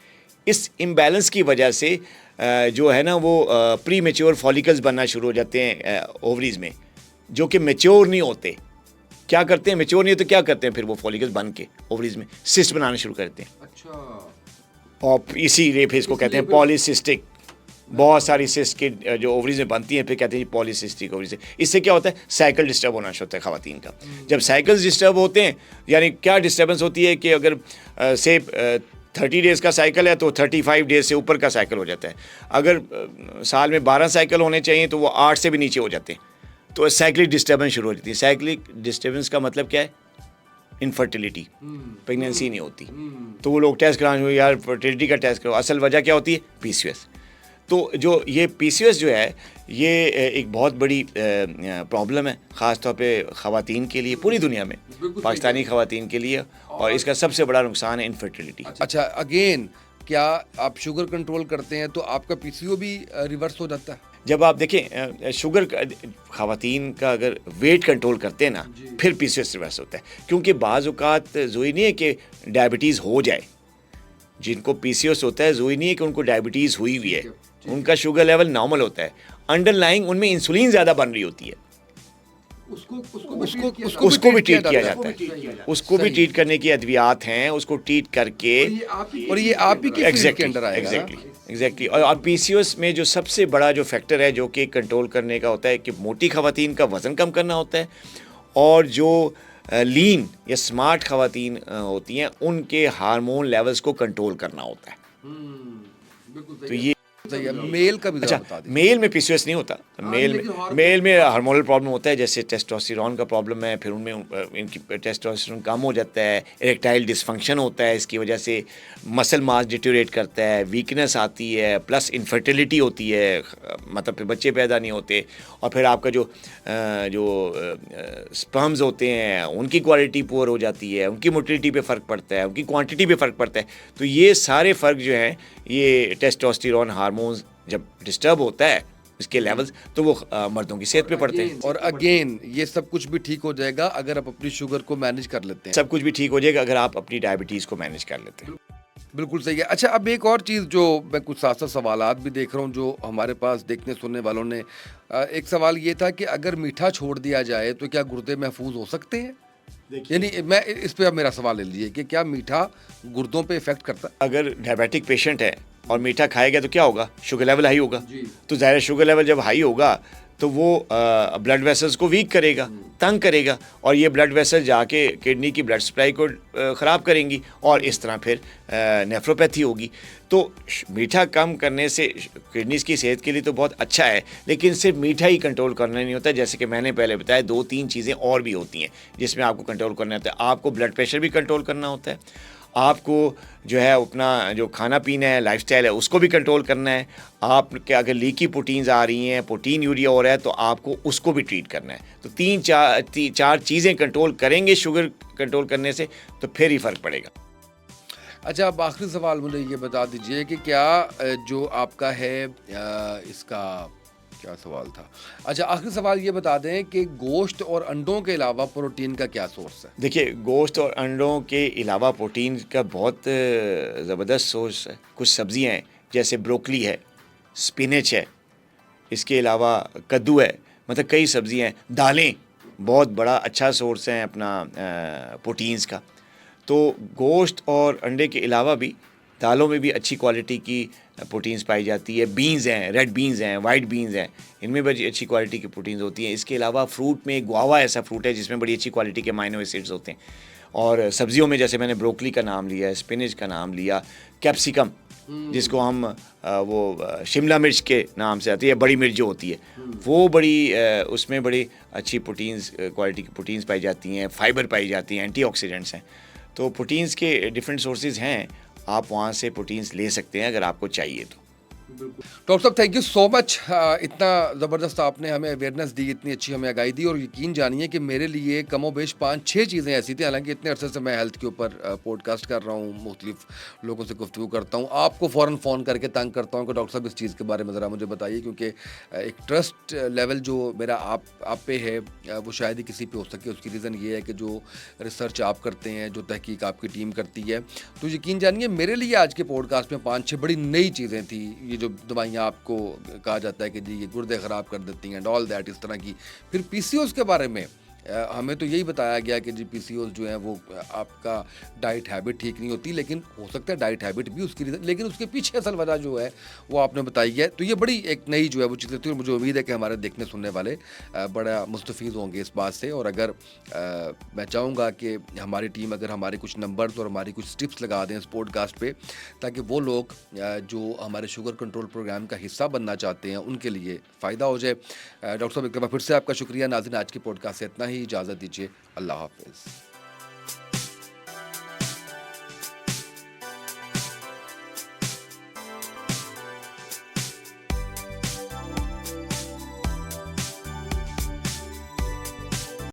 इस इम्बैलेंस की वजह से जो है ना वो प्री मेच्योर फॉलिकल्स बनना शुरू हो जाते हैं ओवरीज़ में, जो कि मेच्योर नहीं होते। क्या करते हैं? मेच्योर नहीं होते, क्या करते हैं फिर वो फॉलिकल्स बन के ओवरीज़ में सिस्ट बनाना शुरू करते हैं। अच्छा। और इसी फिर इसको कहते हैं पॉलीसिस्टिक। बहुत सारी सिस्ट की जो ओवरीज में बनती हैं, फिर कहते हैं पॉलीसिस्टिक ओवरीज। इससे क्या होता है? साइकिल डिस्टर्ब होना शुरू होता है खवातीन का। जब साइकिल्स डिस्टर्ब होते हैं, यानी क्या डिस्टर्बेंस होती है कि अगर से 30 डेज़ का साइकिल है तो 35 डेज़ से ऊपर का साइकिल हो जाता है। अगर साल में 12 साइकिल होने चाहिए तो वो 8 से भी नीचे हो जाते हैं। तो साइक्लिक डिस्टर्बेंस शुरू हो जाती है। साइक्लिक डिस्टर्बेंस का मतलब क्या है? इनफर्टिलिटी, प्रेगनेंसी नहीं होती। तो वो लोग टेस्ट कराने, यार फर्टिलिटी का टेस्ट करो। असल वजह क्या होती है? PCOS। तो जो ये PCOS जो है, ये एक बहुत बड़ी प्रॉब्लम है, ख़ास तौर पे ख़वातीन के लिए, पूरी दुनिया में, पाकिस्तानी ख़वातीन के लिए। और इसका सबसे बड़ा नुकसान है इनफर्टिलिटी। अच्छा, अगेन क्या आप शुगर कंट्रोल करते हैं तो आपका PCO भी रिवर्स हो जाता है? जब आप देखें शुगर ख़वातीन का अगर वेट कंट्रोल करते हैं ना, फिर PCOS रिवर्स होता है। क्योंकि बाज़ औक़ात ज़रूरी नहीं है कि डायबिटीज़ हो जाए। जिनको PCOS होता है, ज़रूरी नहीं है कि उनको डायबिटीज़ हुई हुई है, उनका शुगर लेवल नॉर्मल होता है। अंडरलाइंग उनमें इंसुलिन ज़्यादा बन रही होती है, उसको भी ट्रीट किया जाता है। उसको भी ट्रीट करने की अद्वियात हैं, उसको ट्रीट करके, और ये आप ही के फील्ड के अंडर आएगा। एग्जैक्टली। और PCOS में जो सबसे बड़ा जो फैक्टर है जो कि कंट्रोल करने का होता है कि मोटी ख़वातीन का वज़न कम करना होता है, और जो लीन या स्मार्ट ख़वातीन होती हैं उनके हार्मोन लेवल्स को कंट्रोल करना होता है। तो ये मेल का भी अच्छा, बता दीजिए। मेल में PCOS नहीं होता। मेल में हार्मोनल प्रॉब्लम होता है, जैसे टेस्टोस्टेरोन का प्रॉब्लम है, फिर उनमें इनकी टेस्टोस्टेरोन कम हो जाता है, इरेक्टाइल डिसफंक्शन होता है, इसकी वजह से मसल मास डिटेरियोरेट करता है, वीकनेस आती है, प्लस इनफर्टिलिटी होती है, मतलब फिर बच्चे पैदा नहीं होते, और फिर आपका जो स्पर्म्स होते हैं उनकी क्वालिटी पुअर हो जाती है, उनकी मोटिलिटी पे फ़र्क पड़ता है, उनकी क्वांटिटी पे फ़र्क पड़ता है। तो ये सारे फ़र्क जो हैं, ये टेस्टोस्टेरोन हार्मोन्स जब डिस्टर्ब होता है इसके लेवल्स, तो वो मर्दों की सेहत पे पड़ते हैं। और अगेन ये सब कुछ भी ठीक हो जाएगा अगर आप अपनी शुगर को मैनेज कर लेते हैं। सब कुछ भी ठीक हो जाएगा अगर आप अपनी डायबिटीज़ को मैनेज कर लेते हैं। बिल्कुल सही है। अच्छा, अब एक और चीज़ जो मैं कुछ साथ साथ सवालात भी देख रहा हूँ जो हमारे पास देखने सुनने वालों ने, एक सवाल ये था कि अगर मीठा छोड़ दिया जाए तो क्या गुर्दे महफूज हो सकते हैं? यानी मैं इस पे अब मेरा सवाल ले लीजिए कि क्या मीठा गुर्दों पे इफेक्ट करता है? अगर डायबिटिक पेशेंट है और मीठा खाएगा तो क्या होगा? शुगर लेवल हाई होगा। तो ज़ाहिर शुगर लेवल जब हाई होगा तो वो ब्लड वेसल्स को वीक करेगा, तंग करेगा, और ये ब्लड वेसल जाके किडनी की ब्लड सप्लाई को ख़राब करेंगी, और इस तरह फिर नेफ्रोपैथी होगी। तो मीठा कम करने से किडनीज़ की सेहत के लिए तो बहुत अच्छा है, लेकिन सिर्फ मीठा ही कंट्रोल करना नहीं होता। जैसे कि मैंने पहले बताया, 2-3 चीज़ें और भी होती हैं जिसमें आपको कंट्रोल करना होता है। आपको ब्लड प्रेशर भी कंट्रोल करना होता है, आपको जो है अपना जो खाना पीना है, लाइफस्टाइल है, उसको भी कंट्रोल करना है। आप के अगर लीकी प्रोटीन्स आ रही हैं, प्रोटीन यूरिया हो रहा है, तो आपको उसको भी ट्रीट करना है। तो 3-4 चीज़ें कंट्रोल करेंगे शुगर कंट्रोल करने से, तो फिर ही फ़र्क पड़ेगा। अच्छा, अब आखिरी सवाल मुझे ये बता दीजिए कि क्या जो आपका है इसका क्या सवाल था? अच्छा, आखिरी सवाल ये बता दें कि गोश्त और अंडों के अलावा प्रोटीन का क्या सोर्स है? देखिए, गोश्त और अंडों के अलावा प्रोटीन का बहुत ज़बरदस्त सोर्स है। कुछ सब्ज़ियाँ हैं, जैसे ब्रोकली है, स्पिनच है, इसके अलावा कद्दू है, मतलब कई सब्ज़ियाँ हैं। दालें बहुत बड़ा अच्छा सोर्स हैं अपना प्रोटीन्स का। तो गोश्त और अंडे के अलावा भी दालों में भी अच्छी क्वालिटी की प्रोटीन्स पाई जाती है। बीन्स हैं, रेड बीन्स हैं, वाइट बीन्स हैं, इनमें बड़ी अच्छी क्वालिटी की प्रोटीन्स होती हैं। इसके अलावा फ्रूट में गुआवा ऐसा फ्रूट है जिसमें बड़ी अच्छी क्वालिटी के अमाइनो एसिड्स होते हैं। और सब्जियों में जैसे मैंने ब्रोकली का नाम लिया, स्पिनच का नाम लिया, कैप्सिकम जिसको हम वो शिमला मिर्च के नाम से आती है, बड़ी मिर्च जो होती है, वो बड़ी उसमें बड़ी अच्छी प्रोटीन्स क्वालिटी की प्रोटीन्स पाई जाती हैं, फाइबर पाई जाती हैं, एंटीऑक्सीडेंट्स हैं। तो प्रोटीन्स के डिफरेंट सोर्सेज हैं, आप वहाँ से प्रोटीन्स ले सकते हैं अगर आपको चाहिए तो। डॉक्टर साहब थैंक यू सो मच, इतना ज़बरदस्त आपने हमें अवेयरनेस दी, इतनी अच्छी हमें आगाही दी, और यकीन जानिए कि मेरे लिए कमोबेश 5-6 चीज़ें ऐसी थी। हालांकि इतने अरसे से मैं हेल्थ के ऊपर पॉडकास्ट कर रहा हूँ, मुख्तलिफ लोगों से गुफ्तगू करता हूँ, आपको फ़ौरन फ़ोन करके तंग करता हूँ कि डॉक्टर साहब इस चीज़ के बारे में ज़रा मुझे बताइए, क्योंकि एक ट्रस्ट लेवल जो मेरा आप पे है वो शायद ही किसी पे हो सके। उसकी रीज़न ये है कि जो रिसर्च आप करते हैं, जो तहकीक आपकी टीम करती है, तो यकीन जानिए मेरे लिए आज के पॉडकास्ट में 5-6 बड़ी नई चीज़ें थी। ये जो दवाइयाँ आपको कहा जाता है कि जी ये गुर्दे ख़राब कर देती हैं एंड ऑल दैट, इस तरह की। फिर पीसीओएस के बारे में हमें तो यही बताया गया कि जी पीसीओएस जो है वो आपका डाइट हैबिट ठीक नहीं होती, लेकिन हो सकता है डाइट हैबिट भी उसकी रीज़न, लेकिन उसके पीछे असल वजह जो है वो आपने बताई है। तो ये बड़ी एक नई जो है वो चीज़ें थी, और मुझे उम्मीद है कि हमारे देखने सुनने वाले बड़ा मुस्तफ़ीज़ होंगे इस बात से। और अगर मैं चाहूँगा कि हमारी टीम अगर हमारे कुछ नंबर्स और हमारी कुछ टिप्स लगा दें इस पॉडकास्ट पे, ताकि वो लोग जो हमारे शुगर कंट्रोल प्रोग्राम का हिस्सा बनना चाहते हैं उनके लिए फ़ायदा हो जाए। डॉक्टर साहब एक दफ़ा फिर से आपका शुक्रिया। नाज़रीन आज की पॉडकास्ट से इतना ही, इजाज़त दीजिए, अल्लाह हाफ़िज़।